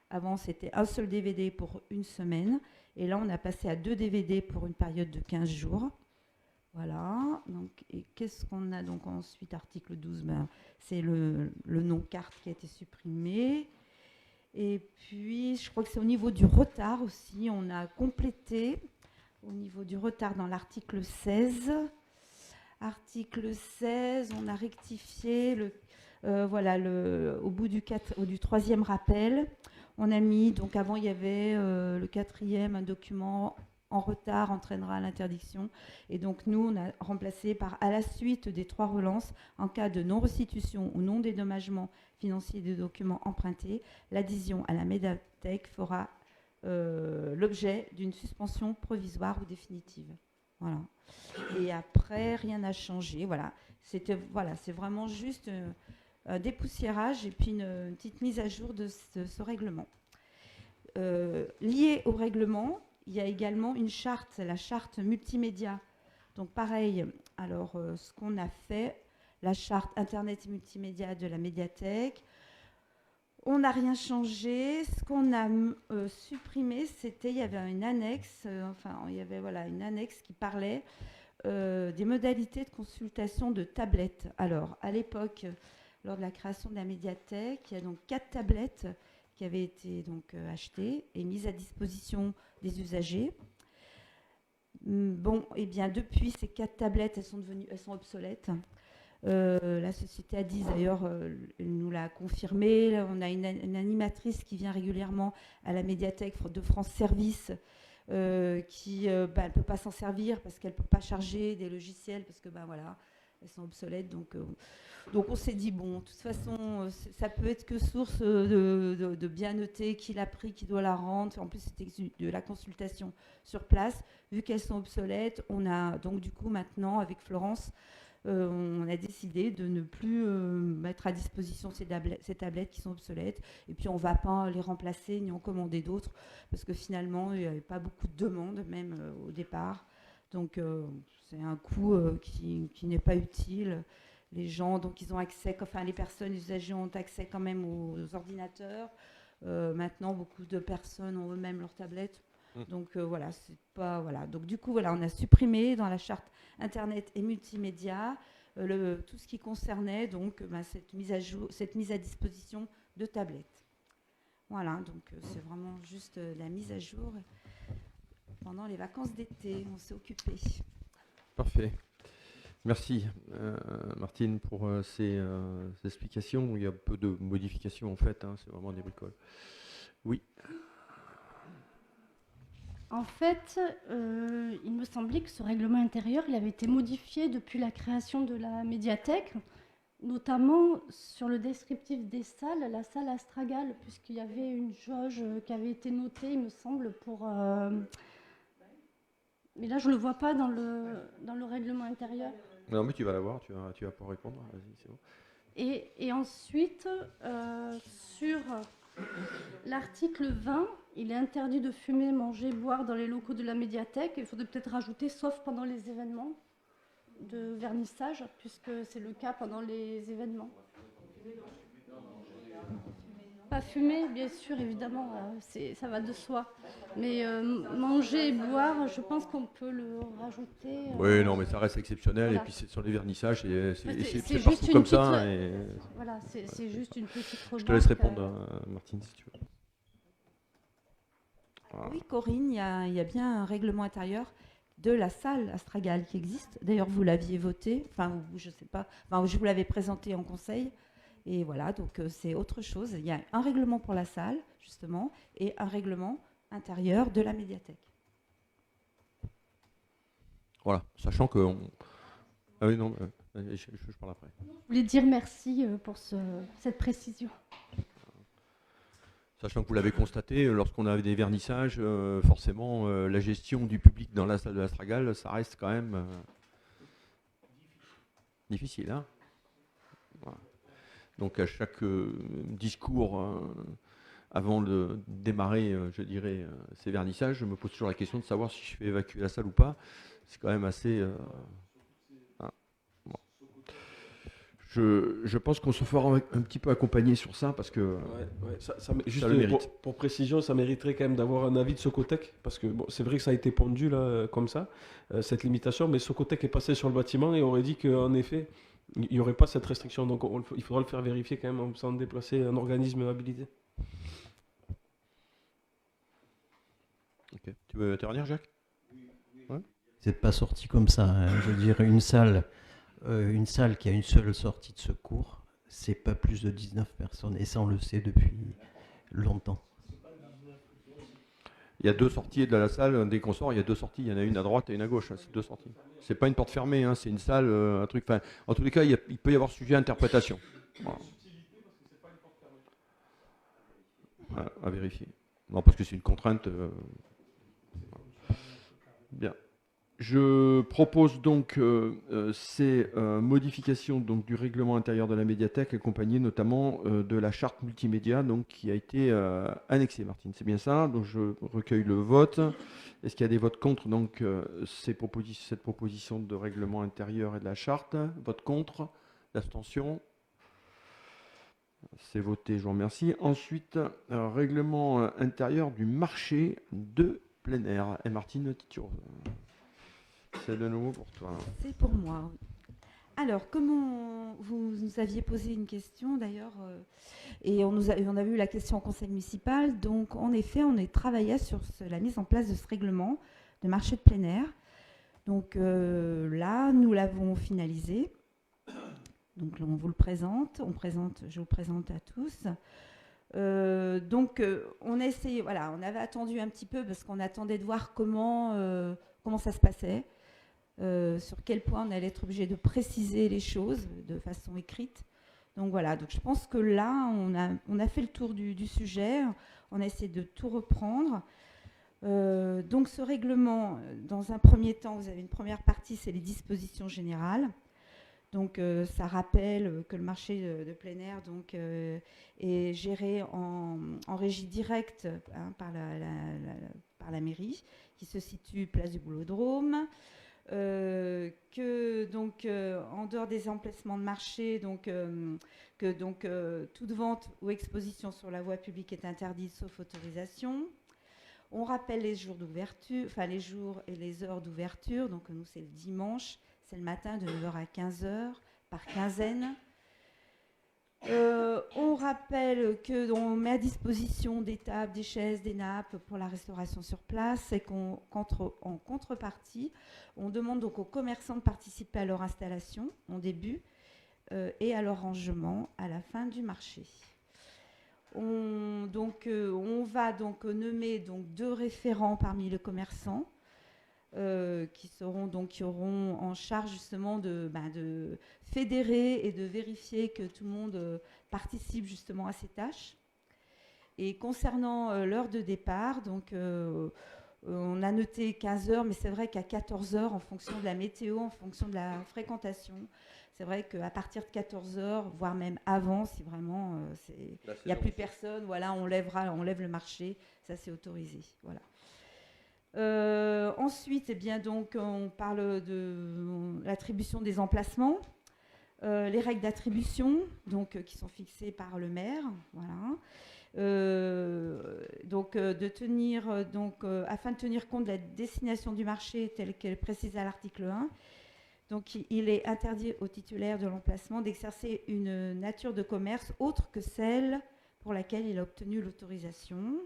Avant c'était un seul DVD pour une semaine et là on a passé à 2 DVD pour une période de 15 jours. Voilà, donc, et qu'est-ce qu'on a donc ensuite, article 12, c'est le nom carte qui a été supprimé. Et puis, je crois que c'est au niveau du retard aussi, on a complété, au niveau du retard dans l'article 16. Article 16, on a rectifié, au bout du 3e rappel, on a mis, donc avant il y avait le 4e, un document en retard entraînera l'interdiction. Et donc, nous, on a remplacé par à la suite des 3 relances, en cas de non-restitution ou non-dédommagement financier des documents empruntés, l'adhésion à la médiathèque fera l'objet d'une suspension provisoire ou définitive. Voilà. Et après, rien n'a changé. Voilà. C'est vraiment juste un dépoussiérage et puis une petite mise à jour de ce règlement. Lié au règlement, il y a également une charte, la charte multimédia. Donc pareil, alors ce qu'on a fait, la charte Internet et multimédia de la médiathèque, on n'a rien changé. Ce qu'on a supprimé, il y avait une annexe, une annexe qui parlait des modalités de consultation de tablettes. Alors à l'époque, lors de la création de la médiathèque, il y a donc 4 tablettes qui avaient été donc achetées et mises à disposition des usagers. Bon, et bien depuis ces 4 tablettes, elles sont obsolètes. La société Adis d'ailleurs nous l'a confirmé. Là, on a une animatrice qui vient régulièrement à la médiathèque de France Service qui elle ne peut pas s'en servir parce qu'elle ne peut pas charger des logiciels parce que elles sont obsolètes. Donc on s'est dit, bon, de toute façon, ça peut être que source de bien noter qui l'a pris, qui doit la rendre. En plus, c'était de la consultation sur place. Vu qu'elles sont obsolètes, on a donc du coup maintenant, avec Florence, on a décidé de ne plus mettre à disposition ces tablettes qui sont obsolètes. Et puis, on ne va pas les remplacer ni en commander d'autres parce que finalement, il n'y avait pas beaucoup de demandes, même au départ. Donc, c'est un coût qui n'est pas utile. Les gens, donc ils ont accès, les personnes, les usagers ont accès quand même aux ordinateurs. Maintenant, beaucoup de personnes ont eux-mêmes leurs tablettes. Donc c'est pas Donc du coup, on a supprimé dans la charte Internet et multimédia tout ce qui concernait donc cette mise à disposition de tablettes. Voilà, donc c'est vraiment juste la mise à jour. Pendant les vacances d'été, on s'est occupé. Parfait. Merci Martine pour ces explications. Il y a peu de modifications en fait, c'est vraiment des bricoles. Oui. En fait, il me semblait que ce règlement intérieur, il avait été modifié depuis la création de la médiathèque, notamment sur le descriptif des salles, la salle astragale, puisqu'il y avait une jauge qui avait été notée, il me semble, pour... Mais là, je ne le vois pas dans le règlement intérieur. Non, mais tu vas l'avoir, tu vas pouvoir répondre. Vas-y, c'est bon. Et ensuite, sur l'article 20, il est interdit de fumer, manger, boire dans les locaux de la médiathèque. Il faudrait peut-être rajouter, sauf pendant les événements de vernissage, puisque c'est le cas pendant les événements. Pas fumer, bien sûr, évidemment, ça va de soi. Mais manger et boire, je pense qu'on peut le rajouter. Oui, non, mais ça reste exceptionnel. Voilà. Et puis c'est sur les vernissages, c'est juste partout une comme petite- ça. Et Voilà, c'est juste une petite remarque. je te laisse répondre, Martine, si tu veux. Voilà. Oui, Corinne, il y a bien un règlement intérieur de la salle Astragal qui existe. D'ailleurs, vous l'aviez voté, enfin, je ne sais pas, enfin, je vous l'avais présenté en conseil. Et voilà, donc c'est autre chose. Il y a un règlement pour la salle, justement, et un règlement intérieur de la médiathèque. Voilà, sachant que... Ah oui, non, je parle après. Je voulais dire merci pour cette précision. Sachant que vous l'avez constaté, lorsqu'on a des vernissages, forcément, la gestion du public dans la salle de l'Astragal, ça reste quand même difficile. Hein, voilà. Donc à chaque discours, avant de démarrer, je dirais, ces vernissages, je me pose toujours la question de savoir si je fais évacuer la salle ou pas. C'est quand même assez... bon. Je pense qu'on se fera un petit peu accompagner sur ça parce que Juste le mérite. pour précision, ça mériterait quand même d'avoir un avis de Socotec, parce que bon, c'est vrai que ça a été pondu là, comme ça, cette limitation, mais Socotec est passé sur le bâtiment et aurait dit qu'en effet, il n'y aurait pas cette restriction. Donc il faudra le faire vérifier quand même sans déplacer un organisme habilité. Ok. Tu veux intervenir, Jacques? C'est pas sorti comme ça, hein. Je veux dire, une salle qui a une seule sortie de secours, c'est pas plus de 19 personnes. Et ça, on le sait depuis longtemps. Il y a deux sorties de la salle, dès qu'on sort, il y a deux sorties. Il y en a une à droite et une à gauche. Hein, c'est deux sorties. C'est pas une porte fermée, hein, c'est une salle, un truc. Enfin, en tous les cas, il peut y avoir sujet à interprétation. Voilà. Voilà, à vérifier. Non, parce que c'est une contrainte. Bien. Je propose donc ces modifications donc, du règlement intérieur de la médiathèque, accompagnées notamment de la charte multimédia donc, qui a été annexée, Martine. C'est bien ça. Donc je recueille le vote. Est-ce qu'il y a des votes contre donc, cette proposition de règlement intérieur et de la charte? Vote contre? L'abstention? C'est voté, je vous remercie. Ensuite, règlement intérieur du marché de plein air. Et Martine, c'est de nouveau pour toi. C'est pour moi, oui. Alors, comment vous nous aviez posé une question d'ailleurs, et on a eu la question au conseil municipal. Donc, en effet, on est travaillé sur la mise en place de ce règlement de marché de plein air. Donc là, nous l'avons finalisé. Donc, on vous le présente. Je vous le présente à tous. Donc, on a essayé. Voilà, on avait attendu un petit peu parce qu'on attendait de voir comment ça se passait. Sur quel point on allait être obligé de préciser les choses de façon écrite. Donc voilà, donc je pense que là, on a fait le tour du sujet, on a essayé de tout reprendre. Donc ce règlement, dans un premier temps, vous avez une première partie, c'est les dispositions générales. Donc ça rappelle que le marché de plein air donc, est géré en régie directe hein, par la mairie, qui se situe place du Boulodrome. Que donc en dehors des emplacements de marché, toute vente ou exposition sur la voie publique est interdite sauf autorisation. On rappelle les jours d'ouverture, enfin les jours et les heures d'ouverture. Donc nous c'est le dimanche, c'est le matin de 9h à 15h par quinzaine. On rappelle qu'on met à disposition des tables, des chaises, des nappes pour la restauration sur place et qu'en contrepartie, on demande donc aux commerçants de participer à leur installation en début et à leur rangement à la fin du marché. On va donc nommer donc 2 référents parmi les commerçants qui auront en charge justement de fédérer et de vérifier que tout le monde participe justement à ces tâches. Et concernant l'heure de départ, donc On a noté 15 heures, mais c'est vrai qu'à 14 heures, en fonction de la météo, en fonction de la fréquentation, c'est vrai qu'à partir de 14 heures, voire même avant, si vraiment il n'y a plus personne, voilà, on lève le marché, ça c'est autorisé. Voilà. Ensuite, eh bien, donc, on parle de l'attribution des emplacements, les règles d'attribution donc, qui sont fixées par le maire. Voilà. Afin de tenir compte de la destination du marché telle qu'elle est précisée à l'article 1, donc il est interdit aux titulaires de l'emplacement d'exercer une nature de commerce autre que celle pour laquelle il a obtenu l'autorisation.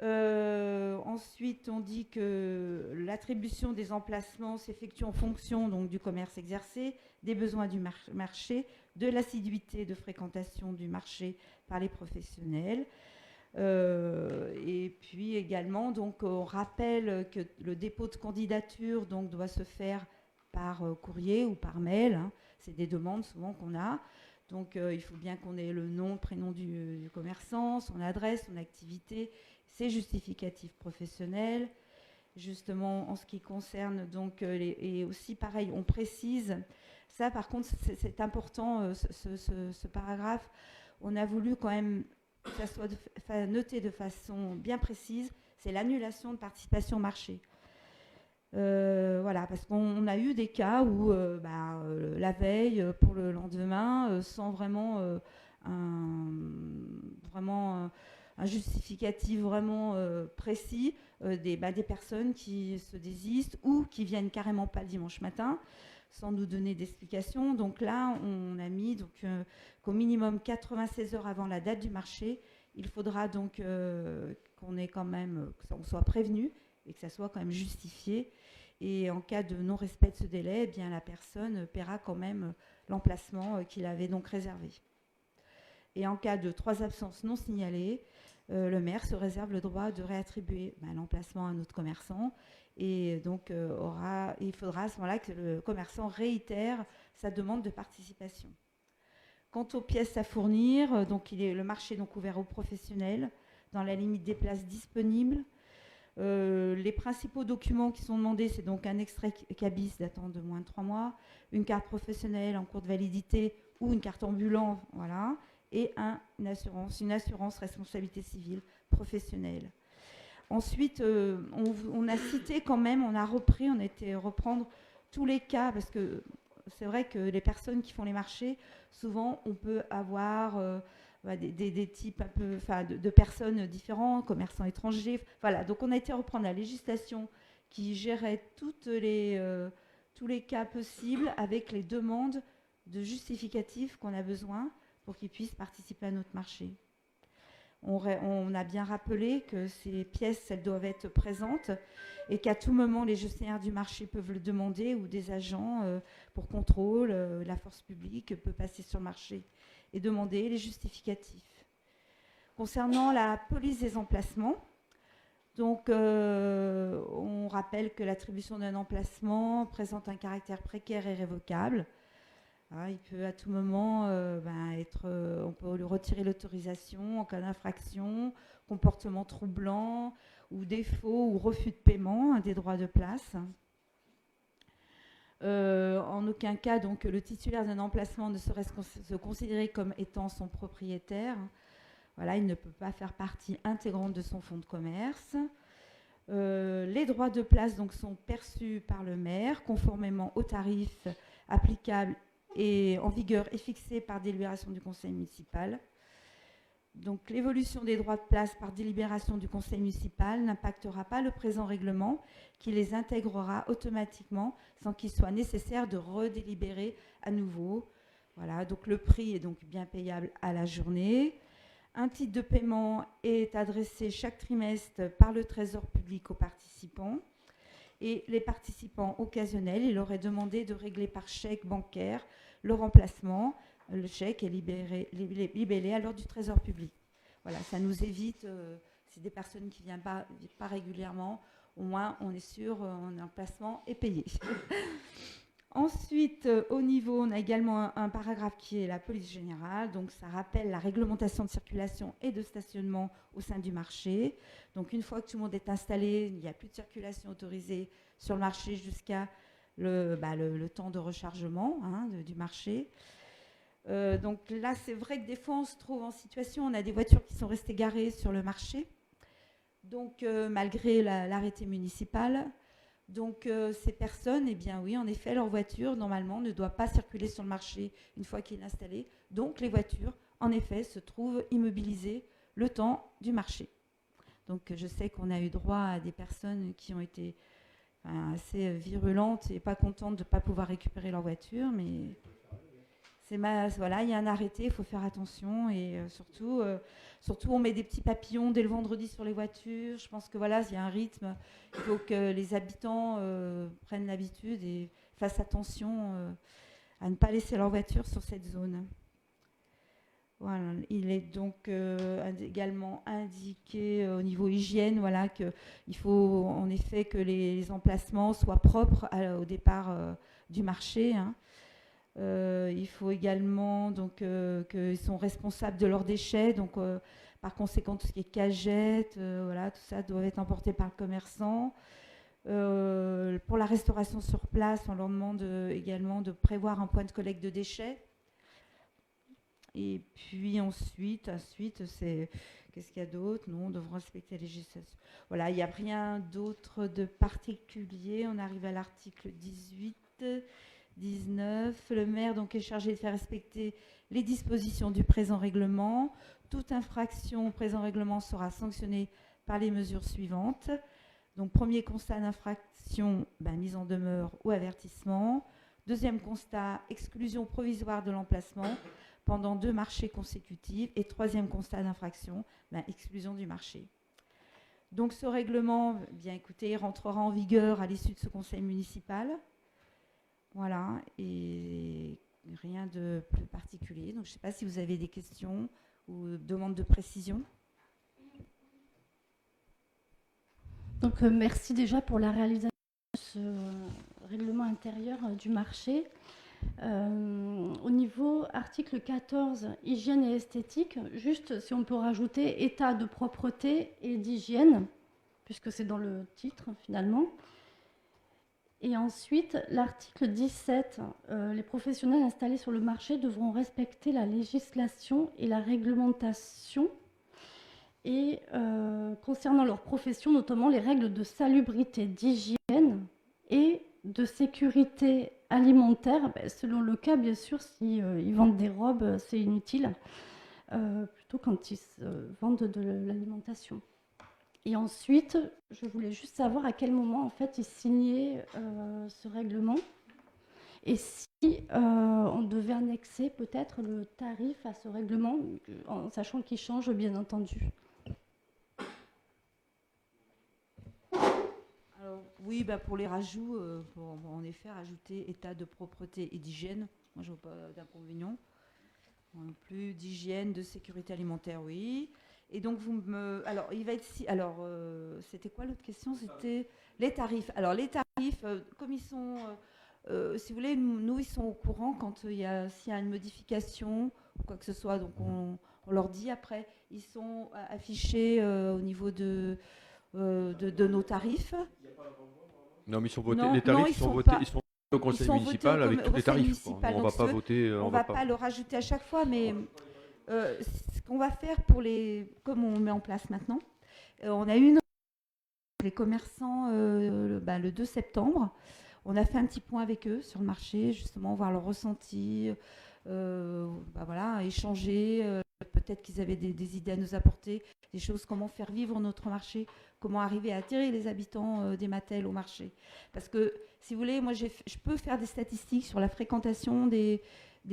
Ensuite, on dit que l'attribution des emplacements s'effectue en fonction donc, du commerce exercé, des besoins du marché, de l'assiduité de fréquentation du marché par les professionnels. Et puis également, donc, on rappelle que le dépôt de candidature donc, doit se faire par courrier ou par mail. Hein. C'est des demandes souvent qu'on a. Donc il faut bien qu'on ait le nom, prénom du commerçant, son adresse, son activité, ses justificatifs professionnels. Justement, en ce qui concerne, donc, et aussi pareil, on précise, ça par contre c'est important, ce paragraphe, on a voulu quand même que ça soit noté de façon bien précise, c'est l'annulation de participation au marché. Voilà, parce qu'on a eu des cas où la veille pour le lendemain, sans vraiment un justificatif vraiment précis, des personnes qui se désistent ou qui viennent carrément pas le dimanche matin sans nous donner d'explications. Donc là, on a mis qu'au minimum 96 heures avant la date du marché, il faudra donc qu'on ait quand même, qu'on soit prévenu et que ça soit quand même justifié. Et en cas de non-respect de ce délai, eh bien, la personne paiera quand même l'emplacement qu'il avait donc réservé. Et en cas de 3 absences non signalées, le maire se réserve le droit de réattribuer l'emplacement à un autre commerçant. Et donc, il faudra à ce moment-là que le commerçant réitère sa demande de participation. Quant aux pièces à fournir, donc le marché est donc ouvert aux professionnels dans la limite des places disponibles. Les principaux documents qui sont demandés, c'est donc un extrait CABIS datant de moins de 3 mois, une carte professionnelle en cours de validité ou une carte ambulant, voilà, et une assurance responsabilité civile professionnelle. Ensuite, on a cité quand même, on a été reprendre tous les cas, parce que c'est vrai que les personnes qui font les marchés, souvent on peut avoir des types un peu, de personnes différentes, commerçants étrangers. Voilà, donc on a été reprendre la législation qui gérait tous les cas possibles avec les demandes de justificatifs qu'on a besoin pour qu'ils puissent participer à notre marché. On a bien rappelé que ces pièces, elles doivent être présentes et qu'à tout moment, les gestionnaires du marché peuvent le demander ou des agents pour contrôle, la force publique peut passer sur le marché et demander les justificatifs. Concernant la police des emplacements, donc on rappelle que l'attribution d'un emplacement présente un caractère précaire et révocable. Il peut à tout moment on peut lui retirer l'autorisation en cas d'infraction, comportement troublant ou défaut ou refus de paiement des droits de place. En aucun cas, donc, le titulaire d'un emplacement ne saurait se considérer comme étant son propriétaire. Voilà, il ne peut pas faire partie intégrante de son fonds de commerce. Les droits de place donc, sont perçus par le maire conformément aux tarifs applicables et en vigueur et fixés par délibération du conseil municipal. Donc l'évolution des droits de place par délibération du conseil municipal n'impactera pas le présent règlement qui les intégrera automatiquement sans qu'il soit nécessaire de redélibérer à nouveau. Voilà, donc le prix est donc bien payable à la journée. Un titre de paiement est adressé chaque trimestre par le Trésor public aux participants. Et les participants occasionnels, il aurait demandé de régler par chèque bancaire le remplacement. Le chèque est libellé à l'ordre du Trésor public. Voilà, ça nous évite, si des personnes qui ne viennent pas régulièrement, au moins on est sûr, un emplacement est payé. Ensuite, au niveau, on a également un paragraphe qui est la police générale. Donc, ça rappelle la réglementation de circulation et de stationnement au sein du marché. Donc, une fois que tout le monde est installé, il n'y a plus de circulation autorisée sur le marché jusqu'à le temps de rechargement du marché. Donc là, c'est vrai que des fois, on se trouve en situation, on a des voitures qui sont restées garées sur le marché, donc malgré l'arrêté municipal. Donc ces personnes, eh bien oui, en effet, leur voiture, normalement, ne doit pas circuler sur le marché une fois qu'il est installé. Donc les voitures, en effet, se trouvent immobilisées le temps du marché. Donc je sais qu'on a eu droit à des personnes qui ont été assez virulentes et pas contentes de ne pas pouvoir récupérer leur voiture, mais voilà, il y a un arrêté, il faut faire attention et surtout, on met des petits papillons dès le vendredi sur les voitures. Je pense que voilà, il y a un rythme. Il faut que les habitants prennent l'habitude et fassent attention à ne pas laisser leur voiture sur cette zone. Voilà, il est donc également indiqué au niveau hygiène, voilà, qu'il faut en effet que les emplacements soient propres au départ du marché. Il faut également qu'ils sont responsables de leurs déchets, donc par conséquent tout ce qui est cagettes, voilà, tout ça doit être emporté par le commerçant. Pour la restauration sur place, on leur demande également de prévoir un point de collecte de déchets. Et puis ensuite, c'est qu'est-ce qu'il y a d'autre? Non, on devra respecter la législation. Voilà, il n'y a rien d'autre de particulier. On arrive à l'article 18. 19. Le maire donc, est chargé de faire respecter les dispositions du présent règlement. Toute infraction au présent règlement sera sanctionnée par les mesures suivantes. Donc, premier constat d'infraction, mise en demeure ou avertissement. Deuxième constat, exclusion provisoire de l'emplacement pendant 2 marchés consécutifs. Et troisième constat d'infraction, exclusion du marché. Donc, ce règlement, bien écoutez, rentrera en vigueur à l'issue de ce conseil municipal. Voilà, et rien de plus particulier. Donc, je ne sais pas si vous avez des questions ou demandes de précision. Donc, merci déjà pour la réalisation de ce règlement intérieur du marché. Au niveau article 14, hygiène et esthétique, juste si on peut rajouter état de propreté et d'hygiène, puisque c'est dans le titre finalement. Et ensuite, l'article 17, les professionnels installés sur le marché devront respecter la législation et la réglementation. Et concernant leur profession, notamment les règles de salubrité, d'hygiène et de sécurité alimentaire. Selon le cas, bien sûr, si ils vendent des robes, c'est inutile, plutôt quand ils vendent de l'alimentation. Et ensuite, je voulais juste savoir à quel moment, en fait, ils signaient ce règlement et si on devait annexer peut-être le tarif à ce règlement, en sachant qu'il change, bien entendu. Alors, oui, pour les rajouts, pour en effet rajouter état de propreté et d'hygiène. Moi, je ne vois pas d'inconvénient. Non plus d'hygiène, de sécurité alimentaire, oui. Et donc, alors, il va être c'était quoi l'autre question? C'était les tarifs. Alors, les tarifs, comme ils sont, si vous voulez, nous, ils sont au courant quand s'il y a une modification ou quoi que ce soit. Donc, on leur dit après, ils sont affichés au niveau de nos tarifs. Non, mais ils sont votés. Non, les tarifs non, ils sont pas- votés. Ils sont au conseil sont municipal votés au avec tous les conseil tarifs. municipal. On ne va Donc, pas voter. on ne va pas le rajouter à chaque fois, mais ce qu'on va faire comme on met en place maintenant, on a eu les commerçants le 2 septembre. On a fait un petit point avec eux sur le marché, justement, voir leur ressenti, voilà, échanger. Peut-être qu'ils avaient des idées à nous apporter, des choses, comment faire vivre notre marché, comment arriver à attirer les habitants d'Ematel au marché. Parce que, si vous voulez, moi, je peux faire des statistiques sur la fréquentation des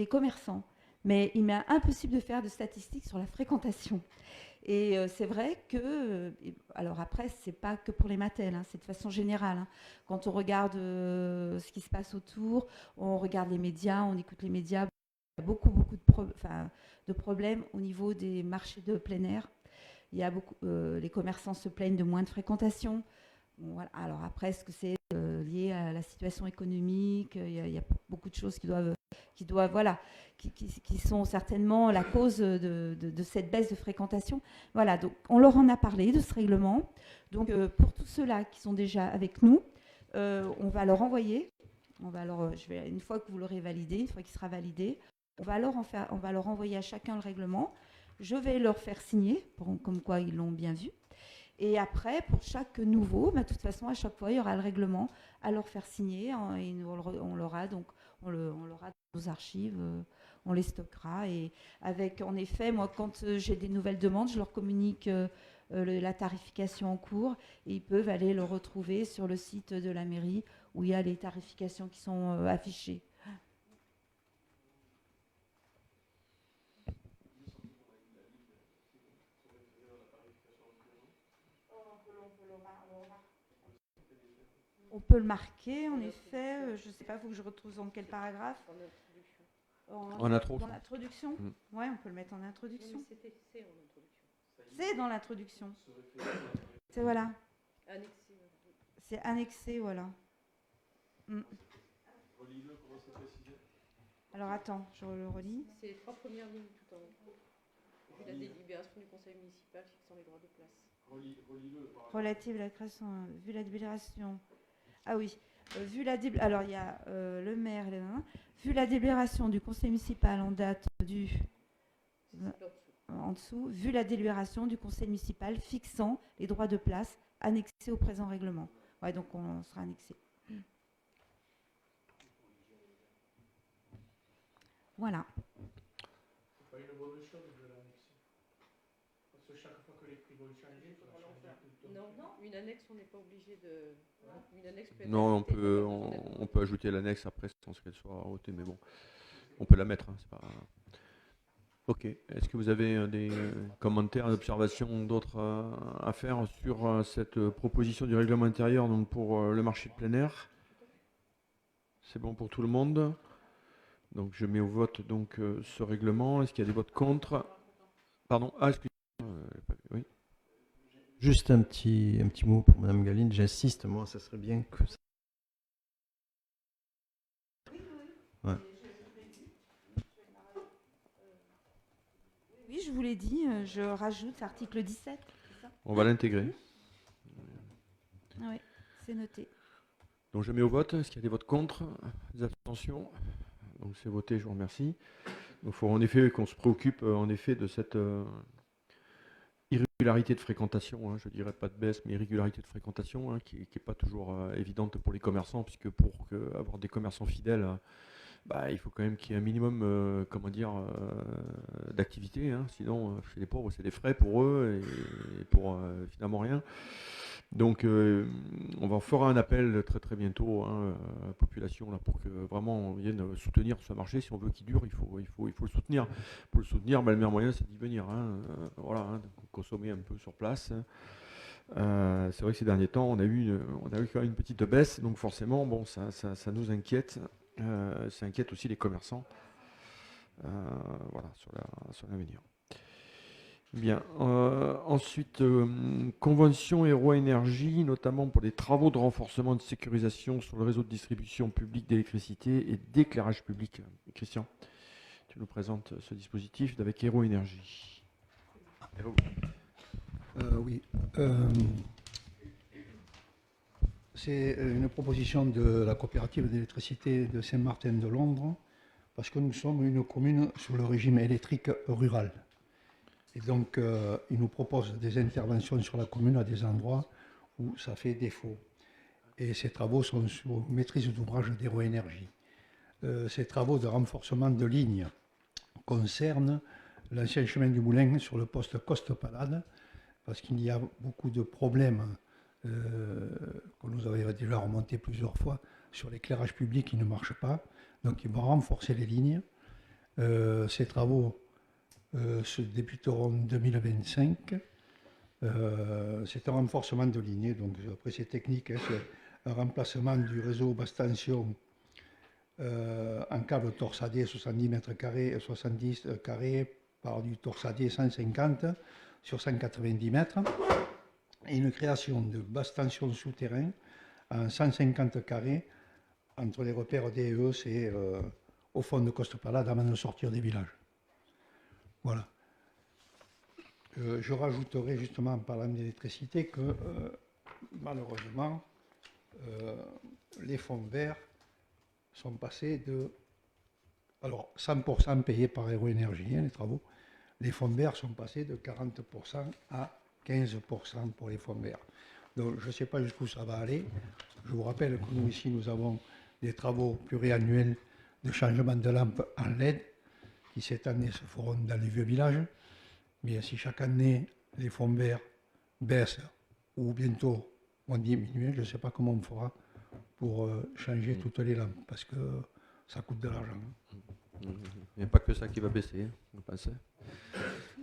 commerçants, mais il m'est impossible de faire de statistiques sur la fréquentation. Et c'est vrai que, alors après, c'est pas que pour les Matel, c'est de façon générale. Quand on regarde ce qui se passe autour, on regarde les médias, on écoute les médias, il y a beaucoup de problèmes au niveau des marchés de plein air. Il y a les commerçants se plaignent de moins de fréquentation. Bon, voilà. Alors après, est-ce que c'est lié à la situation économique. Il y a beaucoup de choses qui sont certainement la cause de cette baisse de fréquentation. Voilà, donc on leur en a parlé de ce règlement. Donc pour tous ceux-là qui sont déjà avec nous, on va leur envoyer. Une fois que vous l'aurez validé, une fois qu'il sera validé, on va leur envoyer à chacun le règlement. Je vais leur faire signer, comme quoi ils l'ont bien vu. Et après, pour chaque nouveau, de toute façon, à chaque fois, il y aura le règlement à leur faire signer. Et on l'aura dans nos archives, on les stockera. Et en effet, moi, quand j'ai des nouvelles demandes, je leur communique la tarification en cours. Et ils peuvent aller le retrouver sur le site de la mairie où il y a les tarifications qui sont affichées. On peut le marquer, en effet. Je ne sais pas, il faut que je retrouve dans quel paragraphe. En intro. Dans l'introduction. Ouais, on peut le mettre en introduction. C'est dans l'introduction. C'est voilà. C'est annexé, voilà. Relis-le, comment c'est précisé? Alors attends, je le relis. C'est les 3 premières lignes tout en haut. Vu la délibération du conseil municipal fixant les droits de place. Relis-le. Relative à la création, vu la délibération. Ah oui, alors il y a le maire, vu la délibération du conseil municipal en date du... en dessous, vu la délibération du conseil municipal fixant les droits de place annexés au présent règlement. Ouais, donc on sera annexé. Voilà. C'est pas une bonne chose de l'annexer. Parce que chaque fois que les prix vont changer, il faudra changer tout le temps. Non, une annexe, on n'est pas obligé de... Une annexe peut être Non, ajoutée, on peut ajouter l'annexe après sans qu'elle soit votée, mais bon, on peut la mettre. Hein, c'est pas... Ok. Est-ce que vous avez des commentaires, observations, d'autres à faire sur cette proposition du règlement intérieur donc pour le marché de plein air? C'est bon pour tout le monde? Donc je mets au vote donc ce règlement. Est-ce qu'il y a des votes contre? Pardon. Ah, excusez-moi. Oui. Juste un petit mot pour Madame Galine. J'insiste, moi, ça serait bien que ça... Ouais. Oui, je vous l'ai dit, je rajoute article 17. C'est ça? On va l'intégrer. Oui, c'est noté. Donc je mets au vote. Est-ce qu'il y a des votes contre? Des abstentions? Donc c'est voté, je vous remercie. Donc il faut en effet qu'on se préoccupe en effet de cette irrégularité de fréquentation, hein, je dirais pas de baisse, mais irrégularité de fréquentation, hein, qui n'est pas toujours évidente pour les commerçants, puisque pour avoir des commerçants fidèles, il faut quand même qu'il y ait un minimum d'activité, hein, sinon chez les pauvres c'est des frais pour eux et pour finalement rien. Donc on va faire un appel très très bientôt à la population là, pour que vraiment on vienne soutenir ce marché. Si on veut qu'il dure, il faut le soutenir. Pour le soutenir, le meilleur moyen c'est d'y venir. Consommer un peu sur place. C'est vrai que ces derniers temps, on a eu quand même une petite baisse, donc forcément, bon, ça nous inquiète. Ça inquiète aussi les commerçants. Sur l'avenir. Bien. Ensuite, convention Héroa Énergie, notamment pour des travaux de renforcement de sécurisation sur le réseau de distribution publique d'électricité et d'éclairage public. Christian, tu nous présentes ce dispositif avec Héroa Énergie. Oui. C'est une proposition de la coopérative d'électricité de Saint-Martin-de-Londres, parce que nous sommes une commune sur le régime électrique rural. Et donc, ils nous proposent des interventions sur la commune à des endroits où ça fait défaut. Et ces travaux sont sous maîtrise d'ouvrage d'Héroa Énergie. Ces travaux de renforcement de lignes concernent l'ancien chemin du Moulin sur le poste Coste-Palade, parce qu'il y a beaucoup de problèmes qu'on nous avait déjà remonté plusieurs fois sur l'éclairage public qui ne marche pas. Donc, ils vont renforcer les lignes. Ces travaux se débuteront en 2025. C'est un renforcement de lignes. Donc, après, c'est technique. Hein, c'est un remplacement du réseau basse tension en câble torsadé 70 mètres carrés, 70 carrés par du torsadé 150 sur 190 mètres. Et une création de basse tension souterrain en 150 carrés entre les repères DES et au fond de Coste-Palade avant de sortir des villages. Voilà. Je rajouterai justement en parlant d'électricité que malheureusement, les fonds verts sont passés de... Alors, 100% payés par Aéroénergie, les travaux. Les fonds verts sont passés de 40% à 15% pour les fonds verts. Donc, je ne sais pas jusqu'où ça va aller. Je vous rappelle que nous, ici, nous avons des travaux pluriannuels de changement de lampes en LED qui, cette année, se feront dans les vieux villages. Mais si chaque année, les fonds verts baissent ou bientôt vont diminuer, je ne sais pas comment on fera pour changer toutes les lampes, parce que ça coûte de l'argent. Il n'y a pas que ça qui va baisser, vous pensez.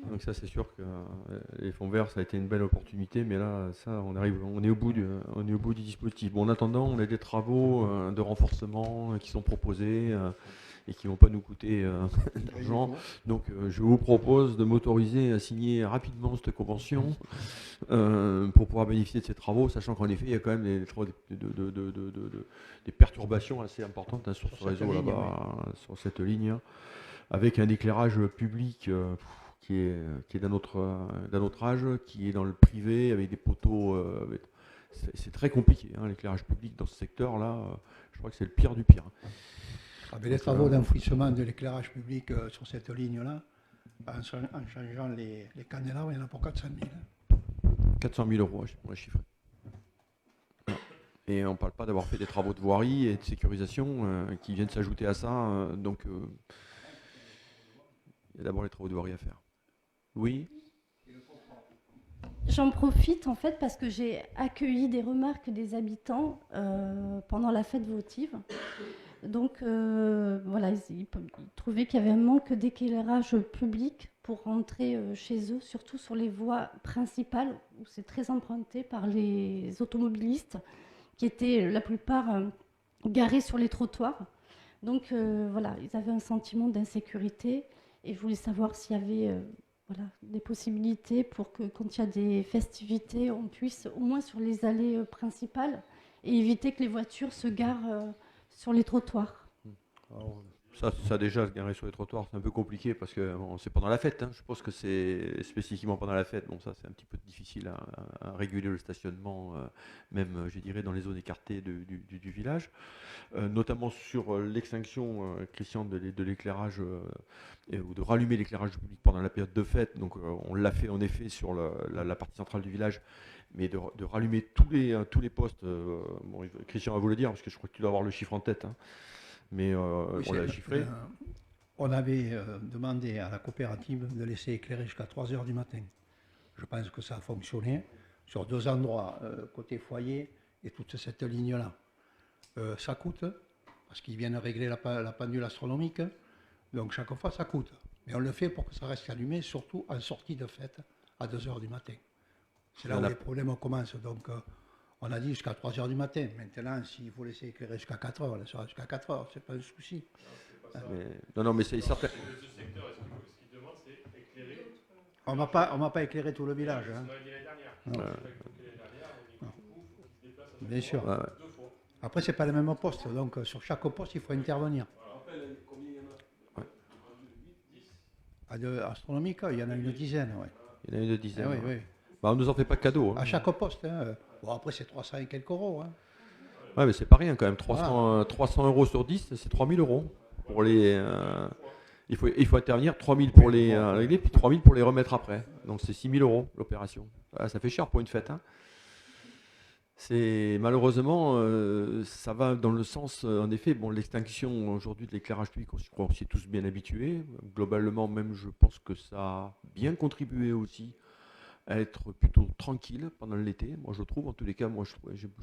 Donc ça, c'est sûr que les fonds verts, ça a été une belle opportunité, mais là, ça, on est au bout du dispositif. Bon, en attendant, on a des travaux de renforcement qui sont proposés et qui ne vont pas nous coûter d'argent. Donc, je vous propose de m'autoriser à signer rapidement cette convention pour pouvoir bénéficier de ces travaux, sachant qu'en effet, il y a quand même des perturbations assez importantes sur ce réseau là-bas, sur cette ligne, avec un éclairage public qui est d'un autre âge, qui est dans le privé, avec des poteaux. C'est très compliqué, hein, l'éclairage public dans ce secteur-là. Je crois que c'est le pire du pire. Avec les travaux d'enfouissement de l'éclairage public sur cette ligne-là, en changeant les candélabres, il y en a pour 400 000. 400 000 euros, je pourrais chiffrer. Et on ne parle pas d'avoir fait des travaux de voirie et de sécurisation qui viennent s'ajouter à ça. Donc, il y a d'abord les travaux de voirie à faire. Oui. J'en profite en fait parce que j'ai accueilli des remarques des habitants pendant la fête votive. Donc voilà, ils trouvaient qu'il y avait un manque d'éclairage public pour rentrer chez eux, surtout sur les voies principales où c'est très emprunté par les automobilistes qui étaient la plupart garés sur les trottoirs. Donc voilà, ils avaient un sentiment d'insécurité et je voulais savoir s'il y avait des possibilités pour que quand il y a des festivités, on puisse au moins sur les allées principales et éviter que les voitures se garent sur les trottoirs. Alors, ça déjà, se garer sur les trottoirs, c'est un peu compliqué parce que bon, c'est pendant la fête. Hein. Je pense que c'est spécifiquement pendant la fête. Bon, ça, c'est un petit peu difficile à réguler le stationnement, même, je dirais, dans les zones écartées du village. Notamment sur l'extinction, Christian, de l'éclairage ou de rallumer l'éclairage public pendant la période de fête. Donc, on l'a fait en effet sur la partie centrale du village. Mais de rallumer tous les postes, bon, Christian va vous le dire, parce que je crois que tu dois avoir le chiffre en tête, hein, mais Oui, on l'a chiffré. On avait demandé à la coopérative de laisser éclairer jusqu'à 3 heures du matin. Je pense que ça a fonctionné sur 2 endroits, côté foyer et toute cette ligne-là. Ça coûte, parce qu'ils viennent régler la pendule astronomique, donc chaque fois ça coûte. Mais on le fait pour que ça reste allumé, surtout en sortie de fête à 2 heures du matin. C'est là où les problèmes commencent. Donc, on a dit jusqu'à 3 heures du matin. Maintenant, s'il faut laisser éclairer jusqu'à 4 heures, on laissera jusqu'à 4 heures. C'est pas un souci. Non, mais c'est certain. On ne va pas éclairer tout le village. Hein. Bien sûr. Ouais. Après, ce n'est pas les mêmes postes. Donc, sur chaque poste, il faut intervenir. Astronomique, il y en a une dizaine. Ouais. Il y en a une dizaine. Oui, oui. Bah, on ne nous en fait pas de cadeau. Hein. À chaque poste. Hein. Bon, après, c'est 300 et quelques euros. Hein. Ouais, mais c'est pas rien quand même. 300 euros sur 10, c'est 3 000 euros. Pour les, il faut intervenir 3 000 pour les régler, puis 3 000 pour les remettre après. Donc c'est 6 000 euros l'opération. Ah, ça fait cher pour une fête. Hein. Malheureusement, ça va dans le sens, en effet, bon, l'extinction aujourd'hui de l'éclairage public, je crois qu'on s'y est tous bien habitués. Globalement, même, je pense que ça a bien contribué aussi à être plutôt tranquille pendant l'été. Moi, je trouve, en tous les cas, moi, je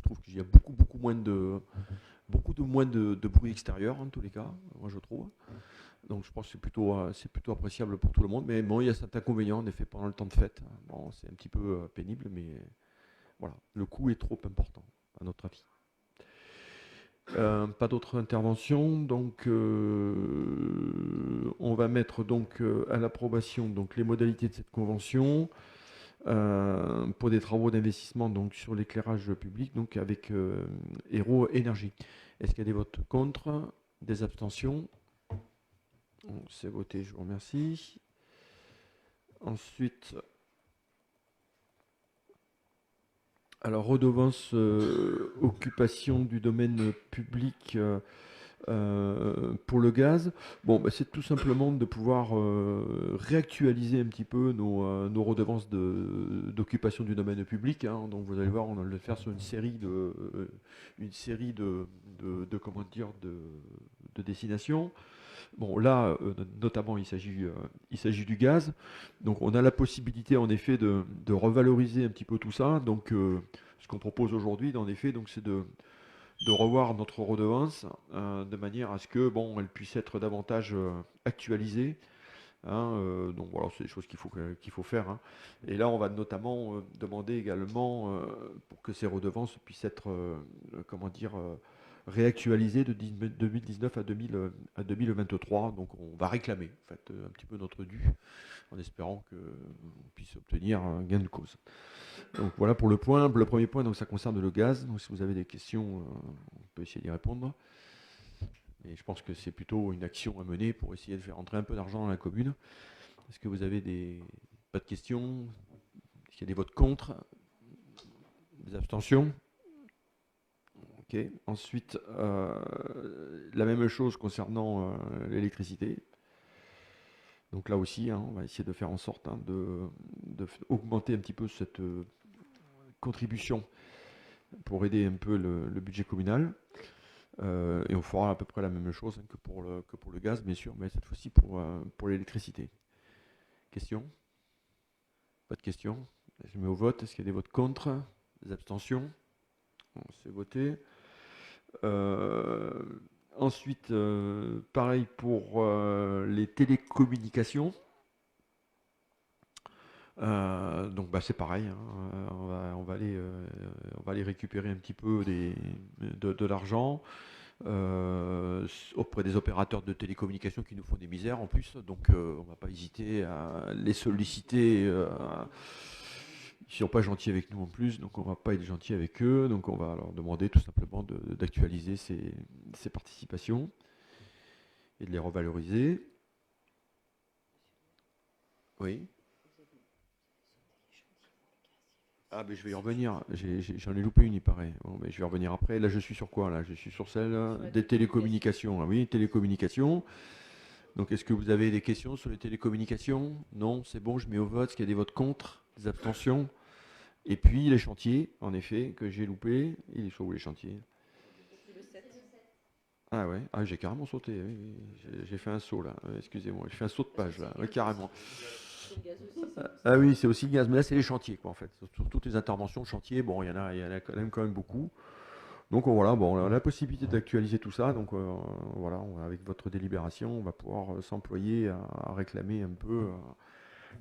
trouve qu'il y a beaucoup moins de bruit extérieur, en tous les cas, moi, je trouve. Donc, je pense que c'est plutôt appréciable pour tout le monde. Mais bon, il y a certains inconvénients, en effet, pendant le temps de fête. Bon, c'est un petit peu pénible, mais voilà, le coût est trop important, à notre avis. Pas d'autres interventions, donc on va mettre donc à l'approbation donc les modalités de cette convention. pour des travaux d'investissement donc sur l'éclairage public, donc avec Héro Énergie. Est-ce qu'il y a des votes contre, des abstentions? Donc, c'est voté, je vous remercie. Ensuite, alors redevance occupation du domaine public pour le gaz. Bon, bah, c'est tout simplement de pouvoir réactualiser un petit peu nos redevances d'occupation du domaine public, hein. Donc vous allez voir, on va le faire sur une série de comment dire, de destinations. Bon, là, notamment, il s'agit du gaz. Donc, on a la possibilité, en effet, de revaloriser un petit peu tout ça. Donc, ce qu'on propose aujourd'hui, en effet, donc, c'est de revoir notre redevance de manière à ce que, bon, elle puisse être davantage actualisée, hein. Donc, voilà, c'est des choses qu'il faut faire, hein. Et là, on va notamment demander également pour que ces redevances puissent être, comment dire, réactualisé de 2019 à 2023. Donc on va réclamer en fait, un petit peu notre dû en espérant qu'on puisse obtenir un gain de cause. Donc voilà pour le premier point, donc ça concerne le gaz. Donc si vous avez des questions, on peut essayer d'y répondre. Et je pense que c'est plutôt une action à mener pour essayer de faire entrer un peu d'argent dans la commune. Est-ce que vous avez pas de questions? Est-ce qu'il y a des votes contre? Des abstentions? Ok. Ensuite, la même chose concernant l'électricité. Donc là aussi, hein, on va essayer de faire en sorte d'augmenter un petit peu cette contribution pour aider un peu le budget communal. Et on fera à peu près la même chose, hein, que pour le gaz, bien sûr, mais cette fois-ci pour l'électricité. Questions? Pas de questions? Je mets au vote. Est-ce qu'il y a des votes contre? Des abstentions? Bon, c'est voté. Ensuite, pareil pour les télécommunications. Donc bah, c'est pareil, hein. On va aller récupérer un petit peu de l'argent auprès des opérateurs de télécommunications qui nous font des misères en plus. Donc on va pas hésiter à les solliciter. Ils ne sont pas gentils avec nous en plus, donc on ne va pas être gentil avec eux. Donc on va leur demander tout simplement d'actualiser ces participations et de les revaloriser. Oui. Ah, mais je vais y revenir. J'en ai loupé une, il paraît. Bon, mais je vais revenir après. Là, je suis sur quoi là? Je suis sur celle des télécommunications. Ah oui, télécommunications. Donc, est-ce que vous avez des questions sur les télécommunications? Non, c'est bon, je mets au vote. Est-ce qu'il y a des votes contre? Des abstentions? Et puis, les chantiers, en effet, que j'ai loupé. Il est chaud, où les chantiers? Ah ouais, ah, j'ai carrément sauté. Oui, oui. J'ai fait un saut là. Excusez-moi, j'ai fait un saut de page là. Oui, carrément. Ah oui, c'est aussi le gaz, mais là c'est les chantiers quoi en fait. Sur toutes les interventions de chantier, bon, il y en a quand même beaucoup. Donc voilà, bon, on a la possibilité d'actualiser tout ça. Donc voilà, avec votre délibération, on va pouvoir s'employer à réclamer un peu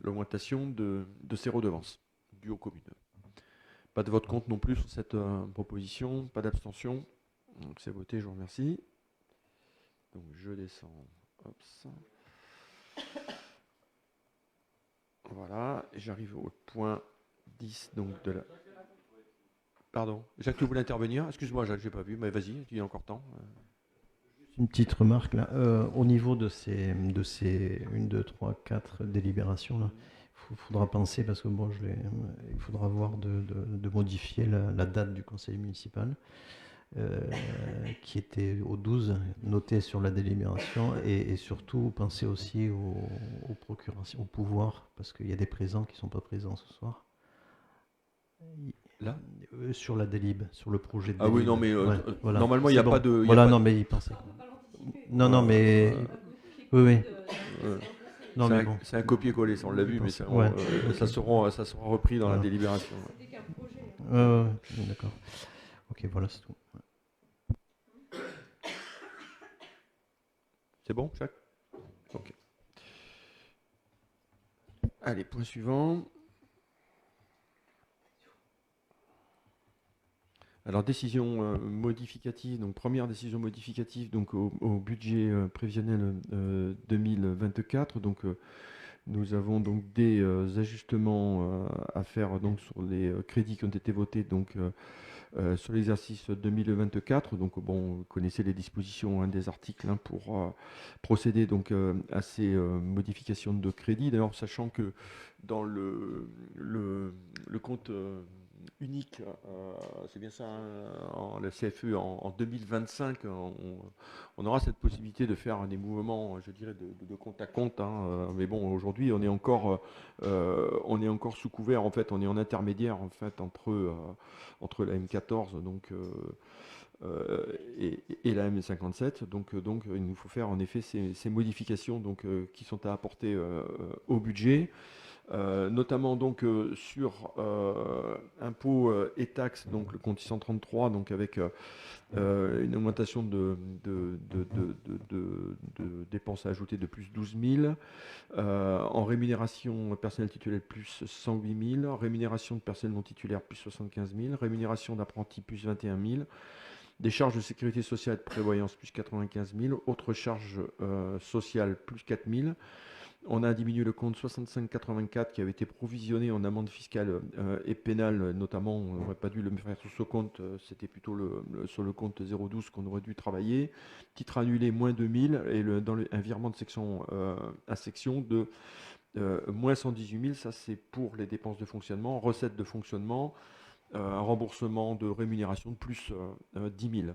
l'augmentation de ces redevances dues aux communes. Pas de vote contre non plus sur cette proposition, pas d'abstention. Donc c'est voté, je vous remercie. Donc je descends. Hop, ça. Voilà, j'arrive au point 10 donc de la... Pardon, Jacques, tu voulais intervenir? Excuse-moi Jacques, j'ai pas vu, mais vas-y, il y a encore temps. Une petite remarque là, au niveau de ces 1, 2, 3, 4 délibérations là, il faudra penser, parce que bon, il faudra voir de modifier la date du conseil municipal. Qui était au 12, noté sur la délibération, et surtout penser aussi aux procurations, au pouvoir, parce qu'il y a des présents qui ne sont pas présents ce soir. Là sur la délib, sur le projet de délib. Ah oui, non, mais voilà. Normalement, il n'y a pas de... Voilà, non, mais il pensait. Non, mais... Oui. Non, c'est un copier-coller, ça, on l'a vu, mais ça sera repris dans la délibération. D'accord. Ok, voilà, c'est tout. C'est bon, Jacques? Ok. Allez, point suivant. Alors, décision modificative, donc première décision modificative donc, au budget prévisionnel 2024. Donc, Nous avons donc des ajustements à faire donc, sur les crédits qui ont été votés donc, sur l'exercice 2024. Donc, bon, vous connaissez les dispositions des articles pour procéder donc, à ces modifications de crédits. D'ailleurs, sachant que dans le compte unique, c'est bien ça, en la CFE en 2025, on aura cette possibilité de faire des mouvements, je dirais, de compte à compte. Mais bon, aujourd'hui, on est encore sous couvert. En fait, on est en intermédiaire en fait entre la M14 donc et la M57. Donc, il nous faut faire en effet ces modifications donc qui sont à apporter au budget. Notamment donc sur impôts et taxes, donc le compte 633, donc avec une augmentation de dépenses à ajouter de plus 12 000, en rémunération personnelle titulaire plus 108 000, rémunération de personnel non titulaire plus 75 000, rémunération d'apprentis plus 21 000, des charges de sécurité sociale et de prévoyance plus 95 000, autres charges sociales plus 4 000. On a diminué le compte 6584 qui avait été provisionné en amende fiscale et pénale, notamment. On n'aurait pas dû le faire sur ce compte, c'était plutôt sur le compte 012 qu'on aurait dû travailler. Titre annulé, moins 2000, et un virement de section à section de moins 118 000. Ça, c'est pour les dépenses de fonctionnement, recettes de fonctionnement, un remboursement de rémunération de plus 10 000.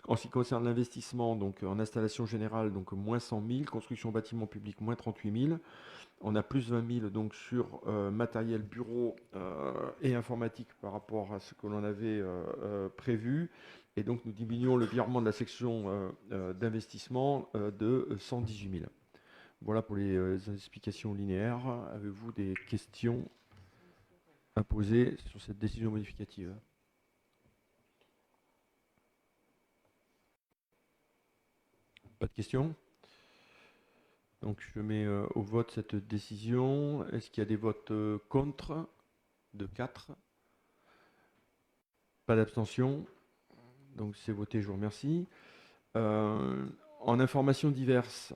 En ce qui concerne l'investissement, donc en installation générale, donc moins 100 000, construction bâtiment public, moins 38 000. On a plus 20 000 donc, sur matériel bureau et informatique par rapport à ce que l'on avait prévu. Et donc nous diminuons le virement de la section d'investissement de 118 000. Voilà pour les explications linéaires. Avez-vous des questions à poser sur cette décision modificative ? Pas de questions? Donc je mets au vote cette décision. Est-ce qu'il y a des votes contre? De 4. Pas d'abstention. Donc c'est voté, je vous remercie. En informations diverses,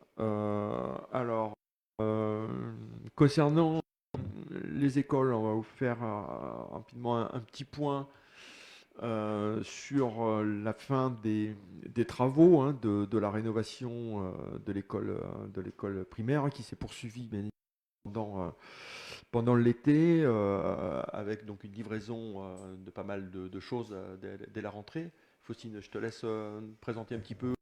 concernant les écoles, on va vous faire rapidement un petit point sur la fin des travaux de la rénovation de l'école primaire qui s'est poursuivie bien évidemment, pendant l'été avec donc une livraison de pas mal de choses dès la rentrée. Faustine, je te laisse présenter un petit peu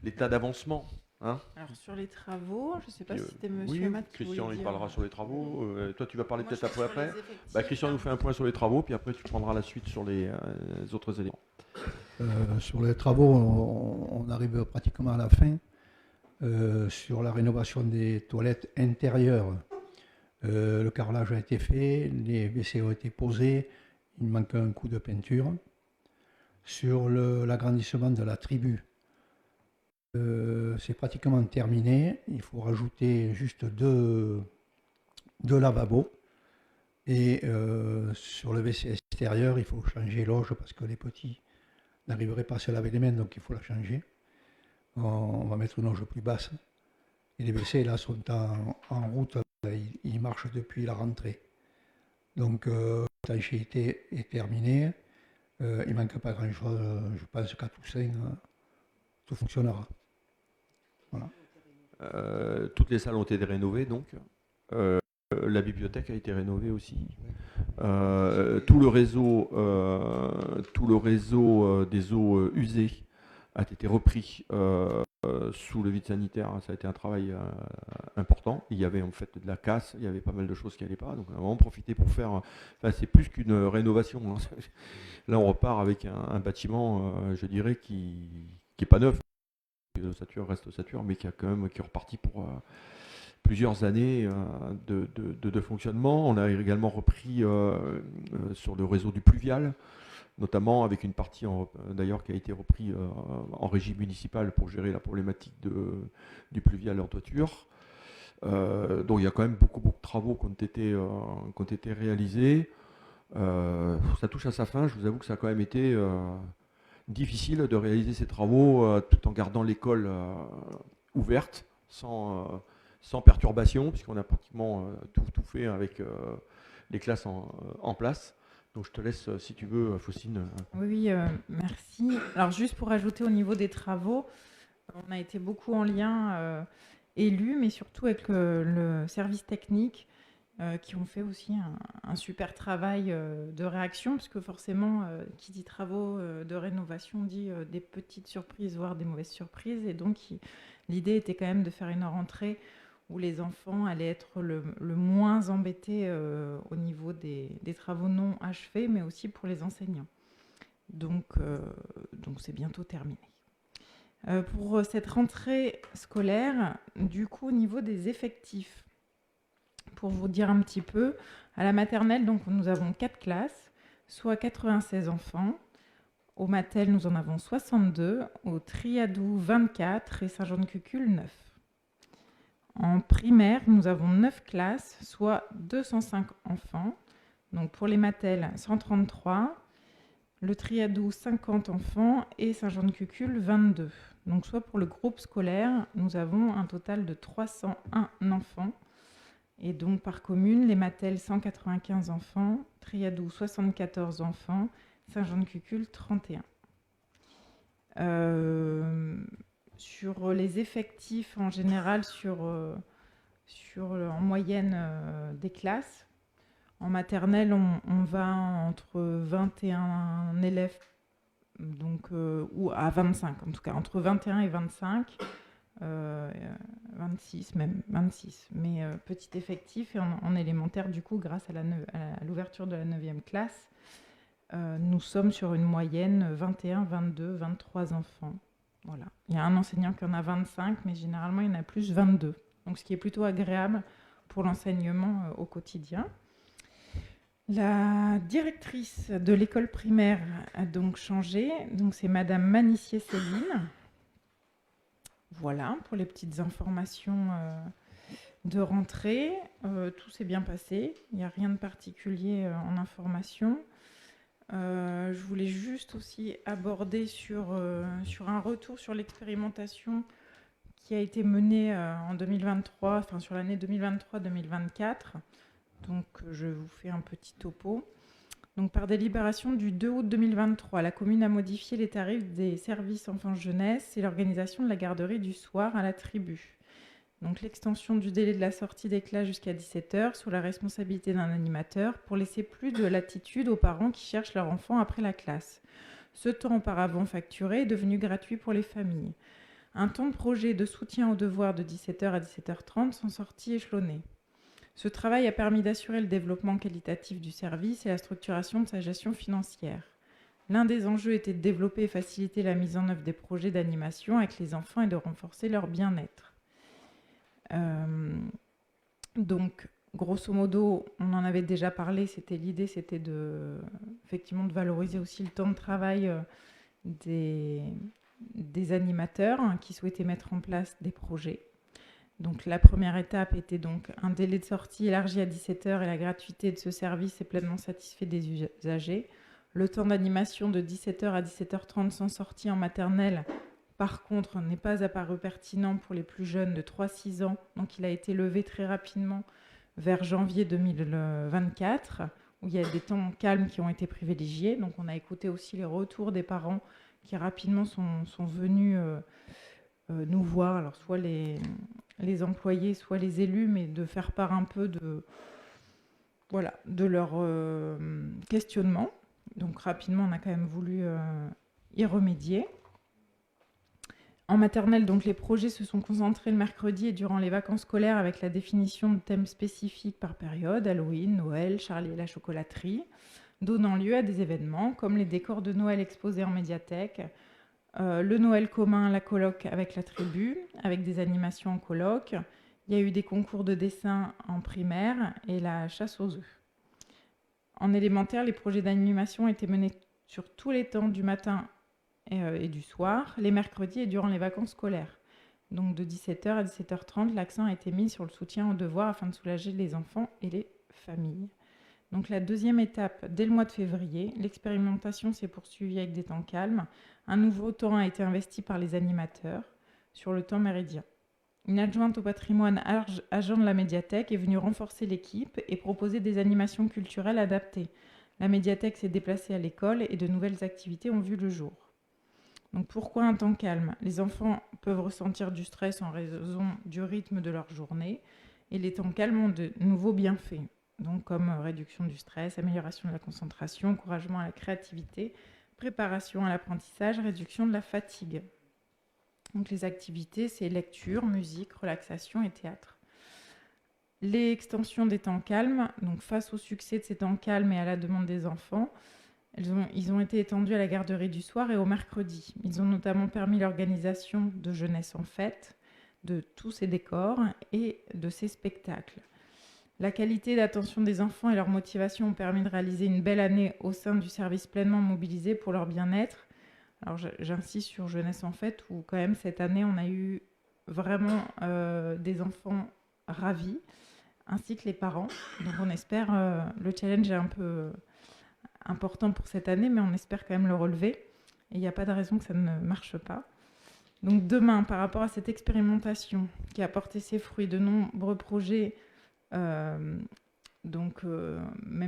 l'état d'avancement. Alors sur les travaux, je ne sais pas si c'était monsieur Matt qui Christian voulait il dire. parlera sur les travaux. Toi tu vas parler peut-être après. Bah, Christian nous fait un point sur les travaux, puis après tu prendras la suite sur les autres éléments. Sur les travaux, on arrive pratiquement à la fin. Sur la rénovation des toilettes intérieures, le carrelage a été fait, les WC ont été posés, il manque un coup de peinture. Sur l'agrandissement de la tribu, c'est pratiquement terminé. Il faut rajouter juste deux lavabos. Et sur le WC extérieur, il faut changer l'auge parce que les petits n'arriveraient pas à se laver les mains, donc il faut la changer. On va mettre une auge plus basse. Et les WC là sont en route, ils marchent depuis la rentrée. Donc l'étanchéité est terminée. Il ne manque pas grand-chose. Je pense qu'à Toussaint, tout fonctionnera. Voilà. Toutes les salles ont été rénovées, donc. La bibliothèque a été rénovée aussi. Tout le réseau des eaux usées a été repris sous le vide sanitaire. Ça a été un travail important. Il y avait en fait de la casse, il y avait pas mal de choses qui n'allaient pas. Donc on a vraiment profité pour faire. Enfin, c'est plus qu'une rénovation. Là, on repart avec un bâtiment, je dirais, qui n'est pas neuf. L'ossature reste ossature, mais qui est reparti pour plusieurs années de fonctionnement. On a également repris sur le réseau du pluvial, notamment avec une partie d'ailleurs qui a été repris en régie municipale pour gérer la problématique du pluvial en toiture. Donc il y a quand même beaucoup de travaux qui ont été réalisés. Ça touche à sa fin. Je vous avoue que ça a quand même été difficile de réaliser ces travaux tout en gardant l'école ouverte, sans sans perturbation, puisqu'on a pratiquement tout fait avec les classes en place. Donc je te laisse, si tu veux, Faustine. Oui, merci. Alors juste pour ajouter au niveau des travaux, on a été beaucoup en lien élus, mais surtout avec le service technique qui ont fait aussi un super travail de réaction, parce que forcément, qui dit travaux de rénovation dit des petites surprises, voire des mauvaises surprises. Et donc l'idée était quand même de faire une rentrée où les enfants allaient être le moins embêtés au niveau des travaux non achevés, mais aussi pour les enseignants. Donc c'est bientôt terminé. Pour cette rentrée scolaire, du coup, au niveau des effectifs, pour vous dire un petit peu, à la maternelle, donc, nous avons 4 classes, soit 96 enfants. Au Mattel, nous en avons 62. Au Triadou, 24. Et Saint-Jean-de-Cucul, 9. En primaire, nous avons 9 classes, soit 205 enfants. Donc pour les Mattel, 133. Le Triadou, 50 enfants. Et Saint-Jean-de-Cucul, 22. Donc soit pour le groupe scolaire, nous avons un total de 301 enfants. Et donc par commune, les Mattel, 195 enfants. Triadou, 74 enfants. Saint-Jean-de-Cucul, 31. Sur les effectifs en général, en moyenne des classes, en maternelle, on va entre 21 élèves, donc, ou à 25 en tout cas, entre 21 et 25, 26 même, 26. Mais petit effectif, et en élémentaire, du coup, grâce à l'ouverture de la 9e classe, nous sommes sur une moyenne 21, 22, 23 enfants. Voilà. Il y a un enseignant qui en a 25, mais généralement, il y en a plus 22. Donc, ce qui est plutôt agréable pour l'enseignement au quotidien. La directrice de l'école primaire a donc changé. Donc, c'est Madame Manissier-Céline. Voilà, pour les petites informations de rentrée. Tout s'est bien passé. Il n'y a rien de particulier en information. Je voulais juste aussi aborder sur un retour sur l'expérimentation qui a été menée en 2023, enfin sur l'année 2023-2024. Donc je vous fais un petit topo. Donc par délibération du 2 août 2023, la commune a modifié les tarifs des services enfants-jeunesse et l'organisation de la garderie du soir à la tribu. Donc l'extension du délai de la sortie des classes jusqu'à 17h sous la responsabilité d'un animateur pour laisser plus de latitude aux parents qui cherchent leur enfant après la classe. Ce temps auparavant facturé est devenu gratuit pour les familles. Un temps de projet de soutien aux devoirs de 17h à 17h30 sont sortis échelonnés. Ce travail a permis d'assurer le développement qualitatif du service et la structuration de sa gestion financière. L'un des enjeux était de développer et faciliter la mise en œuvre des projets d'animation avec les enfants et de renforcer leur bien-être. Donc, grosso modo, on en avait déjà parlé, l'idée c'était effectivement de valoriser aussi le temps de travail des animateurs qui souhaitaient mettre en place des projets. Donc la première étape était donc un délai de sortie élargi à 17h et la gratuité de ce service est pleinement satisfait des usagers. Le temps d'animation de 17h à 17h30 sans sortie en maternelle, par contre, n'est pas apparu pertinent pour les plus jeunes de 3-6 ans. Donc il a été levé très rapidement vers janvier 2024, où il y a des temps calmes qui ont été privilégiés. Donc on a écouté aussi les retours des parents qui rapidement sont venus nous voir, alors soit les employés, soit les élus, mais de faire part un peu de leur questionnement. Donc rapidement, on a quand même voulu y remédier. En maternelle, donc, les projets se sont concentrés le mercredi et durant les vacances scolaires avec la définition de thèmes spécifiques par période, Halloween, Noël, Charlie et la chocolaterie, donnant lieu à des événements comme les décors de Noël exposés en médiathèque, le Noël commun, la colloque avec la tribu, avec des animations en colloque. Il y a eu des concours de dessin en primaire et la chasse aux œufs. En élémentaire, les projets d'animation étaient menés sur tous les temps du matin et du soir, les mercredis et durant les vacances scolaires. Donc de 17h à 17h30, l'accent a été mis sur le soutien aux devoirs afin de soulager les enfants et les familles. Donc la deuxième étape, dès le mois de février, l'expérimentation s'est poursuivie avec des temps calmes. Un nouveau temps a été investi par les animateurs sur le temps méridien. Une adjointe au patrimoine agent de la médiathèque est venue renforcer l'équipe et proposer des animations culturelles adaptées. La médiathèque s'est déplacée à l'école et de nouvelles activités ont vu le jour. Donc pourquoi un temps calme ? Les enfants peuvent ressentir du stress en raison du rythme de leur journée et les temps calmes ont de nouveaux bienfaits, donc comme réduction du stress, amélioration de la concentration, encouragement à la créativité, préparation à l'apprentissage, réduction de la fatigue. Donc les activités, c'est lecture, musique, relaxation et théâtre. L'extension des temps calmes, donc face au succès de ces temps calmes et à la demande des enfants, ils ont été étendus à la garderie du soir et au mercredi. Ils ont notamment permis l'organisation de jeunesse en fête, de tous ces décors et de ces spectacles. La qualité d'attention des enfants et leur motivation ont permis de réaliser une belle année au sein du service pleinement mobilisé pour leur bien-être. Alors j'insiste sur jeunesse en fête où quand même cette année on a eu vraiment des enfants ravis ainsi que les parents. Donc on espère, le challenge est un peu important pour cette année, mais on espère quand même le relever. Et il n'y a pas de raison que ça ne marche pas. Donc demain, par rapport à cette expérimentation qui a porté ses fruits, de nombreux projets, même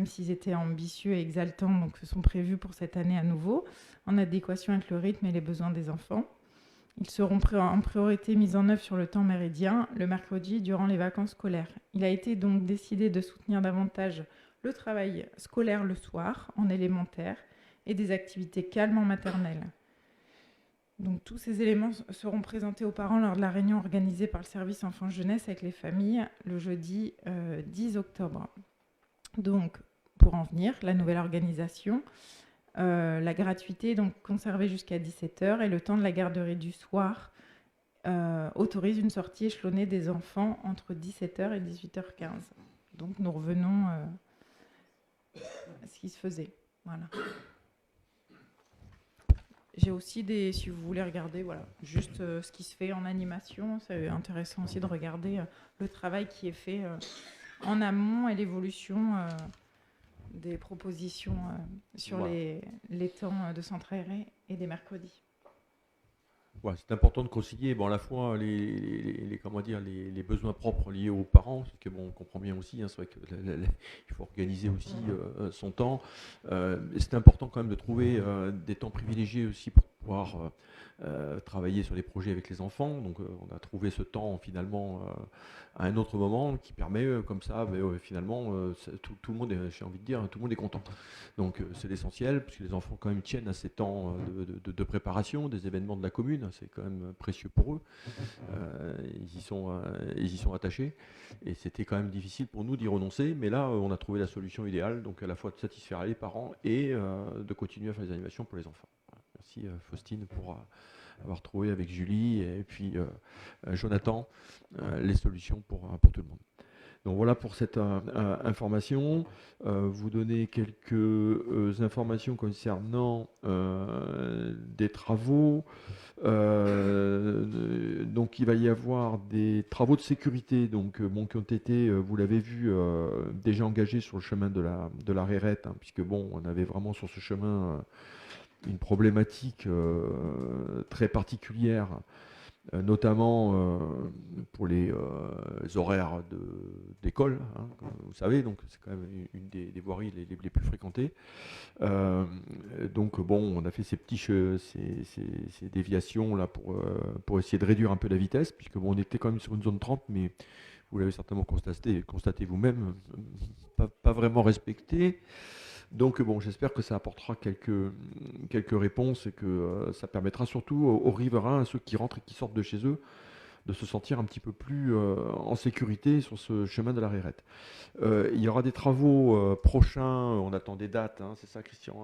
s'ils étaient ambitieux et exaltants, donc, sont prévus pour cette année à nouveau, en adéquation avec le rythme et les besoins des enfants. Ils seront en priorité mis en œuvre sur le temps méridien, le mercredi, durant les vacances scolaires. Il a été donc décidé de soutenir davantage le travail scolaire le soir, en élémentaire, et des activités calmes en maternelle. Donc, tous ces éléments seront présentés aux parents lors de la réunion organisée par le service enfants-jeunesse avec les familles le jeudi 10 octobre. Donc, pour en venir, la nouvelle organisation, la gratuité est donc conservée jusqu'à 17h et le temps de la garderie du soir autorise une sortie échelonnée des enfants entre 17h et 18h15. Donc, nous revenons à ce qui se faisait. Voilà. J'ai aussi si vous voulez regarder, voilà, juste ce qui se fait en animation. C'est intéressant aussi de regarder le travail qui est fait en amont et l'évolution des propositions sur les temps de centre aéré et des mercredis. Ouais, c'est important de concilier à la fois les besoins propres liés aux parents, parce que on comprend bien aussi, c'est vrai qu'il faut organiser aussi son temps. C'est important quand même de trouver des temps privilégiés aussi pour pouvoir travailler sur les projets avec les enfants. Donc on a trouvé ce temps finalement à un autre moment qui permet comme ça, finalement tout le monde j'ai envie de dire, tout le monde est content. Donc c'est l'essentiel, puisque les enfants quand même tiennent à ces temps de préparation des événements de la commune, c'est quand même précieux pour eux. Ils y sont attachés, et c'était quand même difficile pour nous d'y renoncer, mais là on a trouvé la solution idéale, donc à la fois de satisfaire les parents et de continuer à faire les animations pour les enfants. Merci Faustine pour avoir trouvé avec Julie et puis Jonathan les solutions pour tout le monde. Donc voilà pour cette information. Vous donnez quelques informations concernant des travaux. Donc il va y avoir des travaux de sécurité qui ont été, vous l'avez vu, déjà engagés sur le chemin de la Rérette, puisque on avait vraiment sur ce chemin une problématique très particulière, notamment pour les horaires d'école, comme vous savez, donc c'est quand même une des voiries les plus fréquentées. On a fait ces déviations là pour essayer de réduire un peu la vitesse, puisque on était quand même sur une zone 30, mais vous l'avez certainement constaté vous-même, pas vraiment respecté. Donc j'espère que ça apportera quelques réponses et que ça permettra surtout aux riverains, à ceux qui rentrent et qui sortent de chez eux, de se sentir un petit peu plus en sécurité sur ce chemin de la Rérette. Il y aura des travaux prochains, on attend des dates, c'est ça Christian,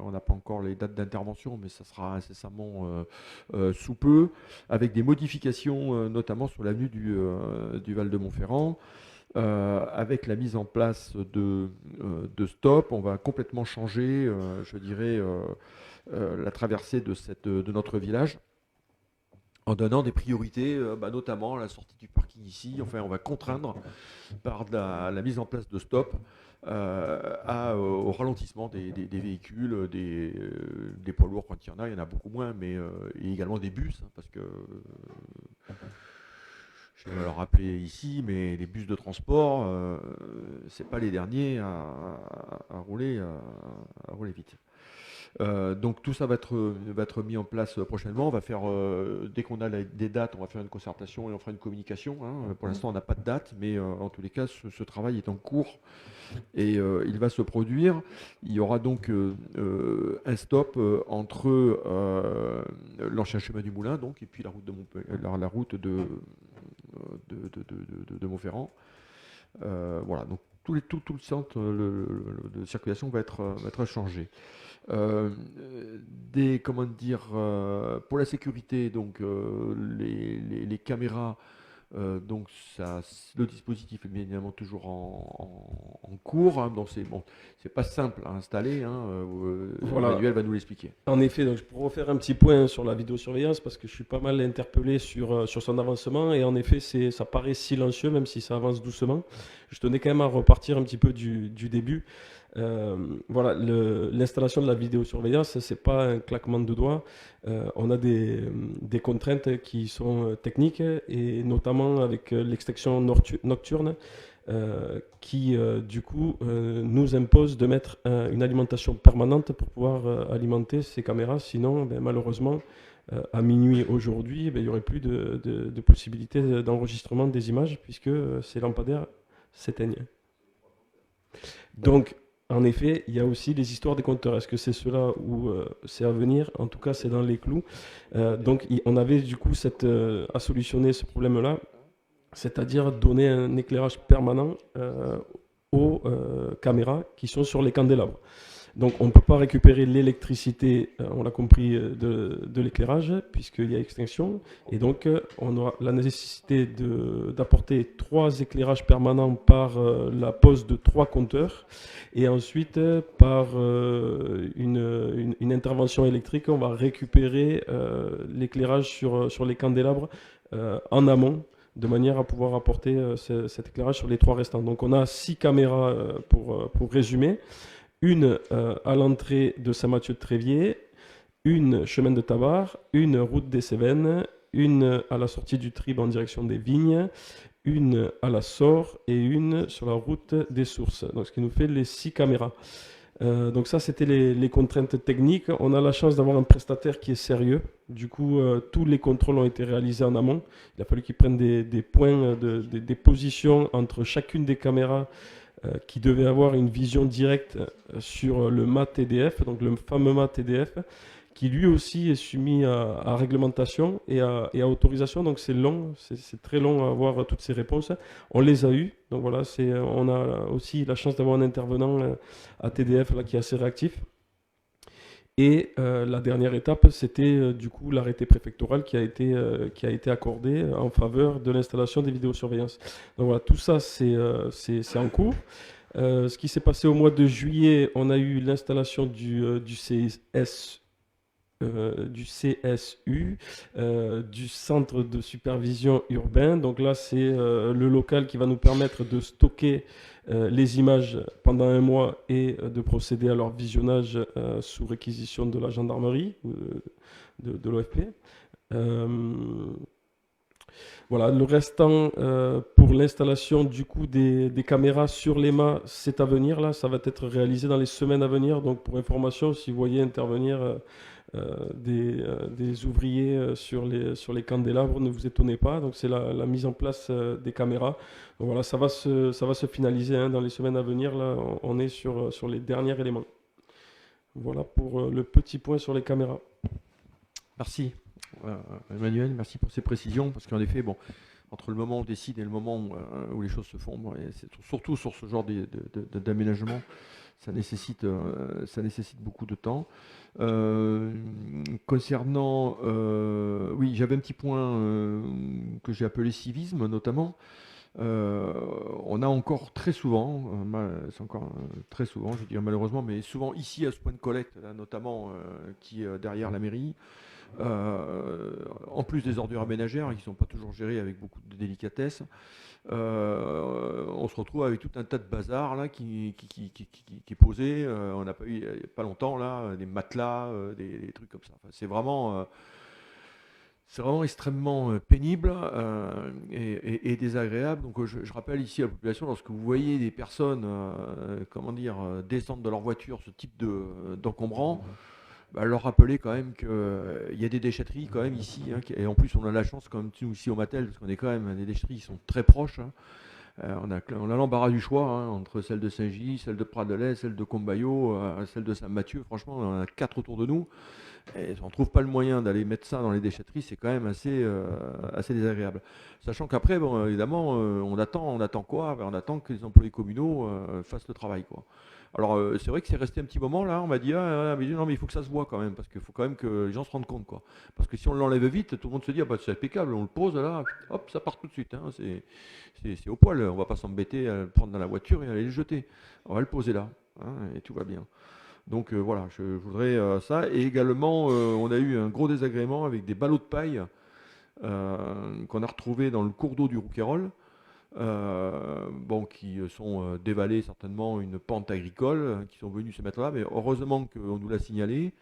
on n'a pas encore les dates d'intervention, mais ça sera incessamment sous peu, avec des modifications notamment sur l'avenue du Val-de-Montferrand. Avec la mise en place de stop, on va complètement changer, la traversée de notre village, en donnant des priorités, notamment à la sortie du parking ici. Enfin, on va contraindre par la mise en place de stop au ralentissement des véhicules, des poids lourds quand il y en a beaucoup moins, mais et également des bus, parce que je vais le rappeler ici, mais les bus de transport, c'est pas les derniers à rouler vite. Donc tout ça va être mis en place prochainement. On va faire, dès qu'on a des dates, on va faire une concertation et on fera une communication, hein. Pour l'instant, on n'a pas de date, mais en tous les cas, ce travail est en cours et il va se produire. Il y aura donc un stop entre l'ancien chemin du Moulin, donc, et puis la route la route de Montferrand. Voilà, donc tout le centre de circulation va être changé. Comment dire, pour la sécurité, donc les caméras, donc le dispositif est bien évidemment toujours en cours, hein, donc c'est pas simple à installer, hein, Voilà. Emmanuel va nous l'expliquer. En effet, donc, pour refaire un petit point sur la vidéosurveillance, parce que je suis pas mal interpellé sur son avancement, et en effet, ça paraît silencieux, même si ça avance doucement. Je tenais quand même à repartir un petit peu du début. Voilà, l'installation de la vidéosurveillance, c'est pas un claquement de doigts. On a des contraintes qui sont techniques, et notamment avec l'extinction nocturne, qui du coup nous impose de mettre une alimentation permanente pour pouvoir alimenter ces caméras. Sinon, malheureusement, à minuit aujourd'hui, il n'y aurait plus de possibilité d'enregistrement des images, puisque ces lampadaires s'éteignent. Donc, en effet, il y a aussi les histoires des compteurs. Est-ce que c'est cela ou c'est à venir? En tout cas, c'est dans les clous. Donc, on avait du coup à solutionner ce problème-là, c'est-à-dire donner un éclairage permanent aux caméras qui sont sur les candélabres. Donc, on ne peut pas récupérer l'électricité, on l'a compris, de l'éclairage, puisqu'il y a extinction. Et donc, on aura la nécessité d'apporter 3 éclairages permanents par la pose de 3 compteurs. Et ensuite, par une intervention électrique, on va récupérer l'éclairage sur les candélabres en amont, de manière à pouvoir apporter cet éclairage sur les 3 restants. Donc, on a 6 caméras pour résumer. Une à l'entrée de Saint-Mathieu-de-Tréviers, une chemin de Tabar, une route des Cévennes, une à la sortie du Trib en direction des Vignes, une à la Sore et une sur la route des Sources. Donc, ce qui nous fait les 6 caméras. Donc ça, c'était les contraintes techniques. On a la chance d'avoir un prestataire qui est sérieux. Du coup, tous les contrôles ont été réalisés en amont. Il a fallu qu'ils prennent des points, des positions entre chacune des caméras qui devait avoir une vision directe sur le mât TDF, donc le fameux mât TDF, qui lui aussi est soumis à réglementation et à autorisation. Donc c'est long, c'est très long à avoir toutes ces réponses. On les a eues. Donc voilà, on a aussi la chance d'avoir un intervenant à TDF là, qui est assez réactif. Et la dernière étape, c'était du coup l'arrêté préfectoral qui a été accordé en faveur de l'installation des vidéosurveillances. Donc voilà, tout ça, c'est en cours. Ce qui s'est passé au mois de juillet, on a eu l'installation du CSU, du centre de supervision urbain. Donc là, c'est le local qui va nous permettre de stocker les images pendant un mois et de procéder à leur visionnage sous réquisition de la gendarmerie ou de l'OFP. Voilà, le restant pour l'installation du coup des caméras sur les mâts, c'est à venir là, ça va être réalisé dans les semaines à venir. Donc pour information, si vous voyez intervenir des ouvriers sur les candélabres, ne vous étonnez pas. Donc c'est la mise en place des caméras. Donc voilà, ça va se finaliser hein, dans les semaines à venir. Là, on est sur les derniers éléments. Voilà pour le petit point sur les caméras. Merci Emmanuel, merci pour ces précisions, parce qu'en effet, bon, entre le moment où on décide et le moment où les choses se font, bon, et surtout sur ce genre d'aménagement, ça nécessite beaucoup de temps. Concernant, oui, j'avais un petit point que j'ai appelé civisme, notamment. On a encore très souvent, c'est encore très souvent, je dirais malheureusement, mais souvent ici à ce point de collecte, là, notamment qui est derrière la mairie, en plus des ordures aménagères qui ne sont pas toujours gérées avec beaucoup de délicatesse, on se retrouve avec tout un tas de bazar là, qui est posé. On a pas eu il n'y a pas longtemps là, des matelas, des trucs comme ça. Enfin, c'est vraiment C'est vraiment extrêmement pénible et désagréable. Donc je rappelle ici à la population, lorsque vous voyez des personnes descendre de leur voiture ce type d'encombrant, bah, leur rappeler quand même qu'il y a des déchetteries quand même ici, hein, et en plus on a la chance quand même nous, ici au Mattel, parce qu'on est quand même des déchetteries qui sont très proches, hein. On a l'embarras du choix, hein, entre celle de Saint-Gilles, celle de Prat-de-Lay, celle de Combaillot, celle de Saint-Mathieu. Franchement, on en a 4 autour de nous. Et on ne trouve pas le moyen d'aller mettre ça dans les déchetteries, c'est quand même assez désagréable. Sachant qu'après, bon, évidemment, on attend quoi? Ben, on attend que les employés communaux fassent le travail, quoi. Alors c'est vrai que c'est resté un petit moment là, on m'a dit mais non mais il faut que ça se voit quand même, parce qu'il faut quand même que les gens se rendent compte, quoi. Parce que si on l'enlève vite, tout le monde se dit ah bah c'est impeccable, on le pose là, hop, ça part tout de suite, hein. C'est au poil, on va pas s'embêter à le prendre dans la voiture et aller le jeter. On va le poser là, hein, et tout va bien. Donc voilà, je voudrais ça. Et également, on a eu un gros désagrément avec des ballots de paille qu'on a retrouvés dans le cours d'eau du Rouquayrol, qui sont dévalés certainement une pente agricole, qui sont venus se mettre là. Mais heureusement qu'on nous l'a signalé.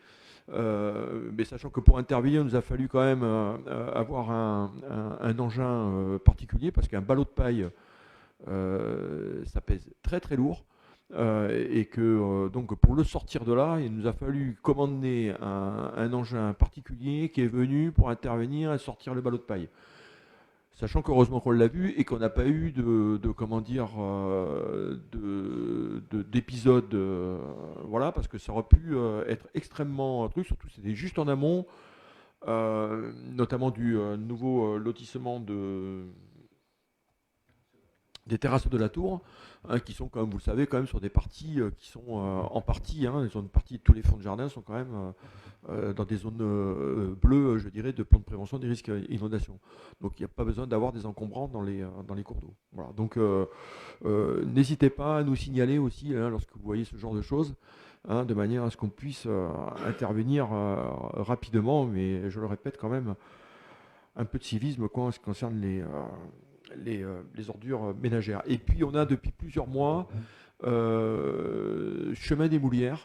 Mais sachant que pour intervenir, il nous a fallu quand même avoir un engin particulier, parce qu'un ballot de paille, ça pèse très très lourd. Et que donc pour le sortir de là, il nous a fallu commander un engin particulier qui est venu pour intervenir et sortir le ballot de paille. Sachant qu'heureusement qu'on l'a vu et qu'on n'a pas eu d'épisode, voilà, parce que ça aurait pu être extrêmement truc, surtout c'était juste en amont, notamment du nouveau lotissement des terrasses de la tour, hein, qui sont, comme vous le savez, quand même sur des parties qui sont en partie, hein, sur une partie de tous les fonds de jardin sont quand même dans des zones bleues, je dirais, de plan de prévention des risques d'inondation. Donc il n'y a pas besoin d'avoir des encombrants dans les cours d'eau. Voilà. Donc n'hésitez pas à nous signaler aussi, hein, lorsque vous voyez ce genre de choses, hein, de manière à ce qu'on puisse intervenir rapidement, mais je le répète quand même, un peu de civisme en ce qui concerne les ordures ménagères. Et puis on a depuis plusieurs mois chemin des Moulières.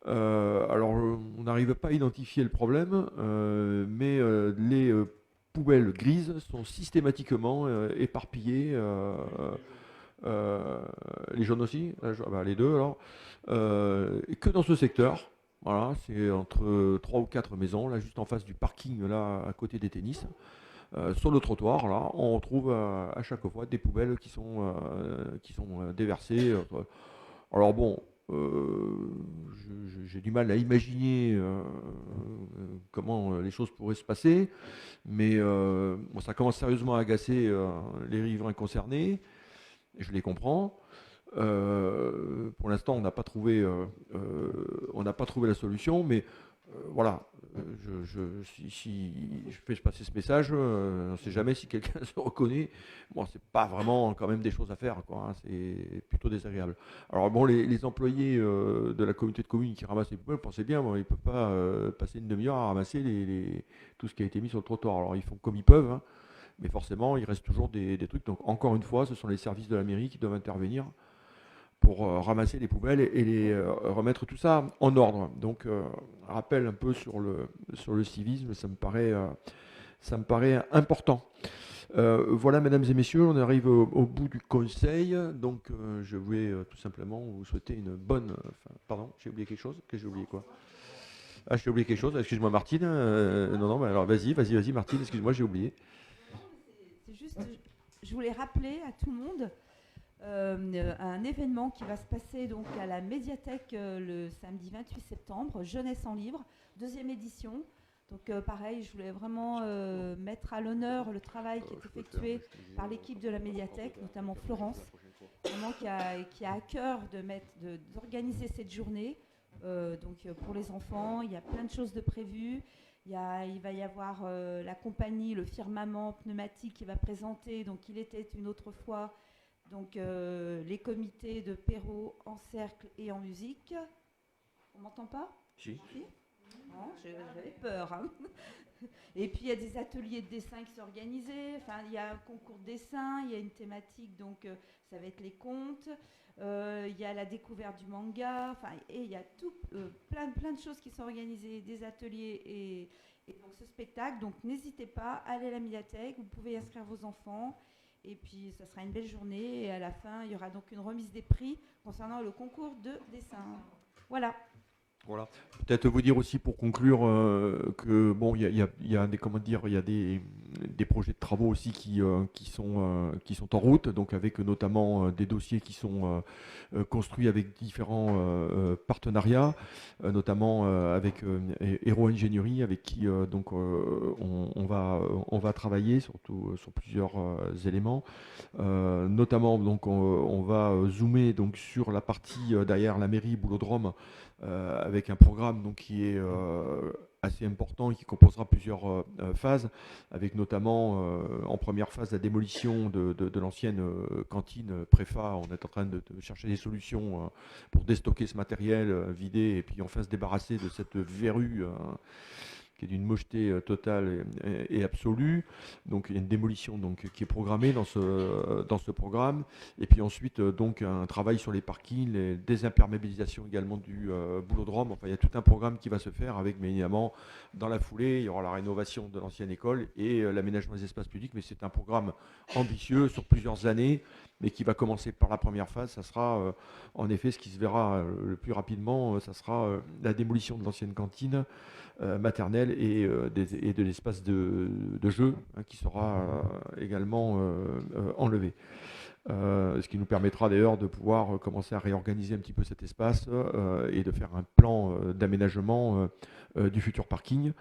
Alors on n'arrive pas à identifier le problème, mais les poubelles grises sont systématiquement éparpillées, les jaunes aussi, les deux alors, que dans ce secteur. Voilà, c'est entre 3 ou 4 maisons, là juste en face du parking, là à côté des tennis. Sur le trottoir, là, on retrouve à chaque fois des poubelles qui sont déversées. Alors bon, j'ai du mal à imaginer comment les choses pourraient se passer, mais ça commence sérieusement à agacer les riverains concernés, et je les comprends. Pour l'instant, on n'a pas trouvé la solution, mais voilà. Si je fais passer ce message, on ne sait jamais si quelqu'un se reconnaît. Bon, c'est pas vraiment quand même des choses à faire, quoi, hein, c'est plutôt désagréable. Alors bon, les employés de la communauté de communes qui ramassent les poubelles, pensez bien, bon, ils ne peuvent pas passer une demi-heure à ramasser tout ce qui a été mis sur le trottoir. Alors ils font comme ils peuvent, hein, mais forcément, il reste toujours des trucs. Donc encore une fois, ce sont les services de la mairie qui doivent intervenir pour ramasser les poubelles et les remettre tout ça en ordre. Donc, rappel un peu sur le civisme, ça me paraît important. Voilà, mesdames et messieurs, on arrive au bout du conseil. Donc, je voulais tout simplement vous souhaiter une bonne... pardon, j'ai oublié quelque chose? Qu'est-ce que j'ai oublié, quoi? Ah, j'ai oublié quelque chose. Excuse-moi, Martine. Non, alors vas-y, Martine. Excuse-moi, j'ai oublié. C'est juste, je voulais rappeler à tout le monde un événement qui va se passer donc à la médiathèque le samedi 28 septembre, Jeunesse en Livre, 2e édition. Donc pareil, je voulais vraiment mettre à l'honneur le travail qui est effectué par l'équipe de la médiathèque, notamment Florence, vraiment qui a à cœur d'organiser cette journée. Donc pour les enfants, il y a plein de choses de prévues. Il va y avoir la compagnie, le firmament pneumatique qui va présenter, donc il était une autre fois, donc les comités de Perrault en cercle et en musique. On m'entend pas? Si. Non, j'avais peur, hein. Et puis il y a des ateliers de dessin qui sont organisés, enfin, il y a un concours de dessin, il y a une thématique, donc ça va être les contes, il y a la découverte du manga, enfin, et il y a plein de choses qui sont organisées, des ateliers Et donc ce spectacle, donc n'hésitez pas, allez à la médiathèque, vous pouvez inscrire vos enfants. Et puis, ça sera une belle journée. Et à la fin, il y aura donc une remise des prix concernant le concours de dessin. Voilà. Voilà. Peut-être vous dire aussi pour conclure que bon, il y a des comment dire, il y a des projets de travaux aussi qui sont en route, donc avec notamment des dossiers qui sont construits avec différents partenariats, notamment avec Hero Ingénierie, avec qui donc on va travailler surtout sur plusieurs éléments, notamment donc on va zoomer donc sur la partie derrière la mairie Boulodrome. Avec un programme donc, qui est assez important et qui composera plusieurs phases, avec notamment en première phase la démolition de l'ancienne cantine Préfa. On est en train de chercher des solutions pour déstocker ce matériel, vider et puis enfin se débarrasser de cette verrue qui est d'une mocheté totale et absolue. Donc il y a une démolition donc, qui est programmée dans ce programme. Et puis ensuite, donc, un travail sur les parkings, les désimperméabilisations également du Boulodrome. Enfin, il y a tout un programme qui va se faire avec, mais évidemment, dans la foulée, il y aura la rénovation de l'ancienne école et l'aménagement des espaces publics. Mais c'est un programme ambitieux sur plusieurs années, mais qui va commencer par la première phase. Ça sera, en effet, ce qui se verra le plus rapidement, ça sera la démolition de l'ancienne cantine maternelle et de l'espace de jeu qui sera également enlevé. Ce qui nous permettra d'ailleurs de pouvoir commencer à réorganiser un petit peu cet espace et de faire un plan d'aménagement du futur parking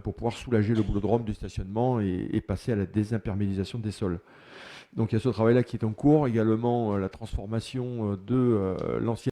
pour pouvoir soulager le boulodrome du stationnement et passer à la désimperméabilisation des sols. Donc il y a ce travail-là qui est en cours, également la transformation de l'ancienne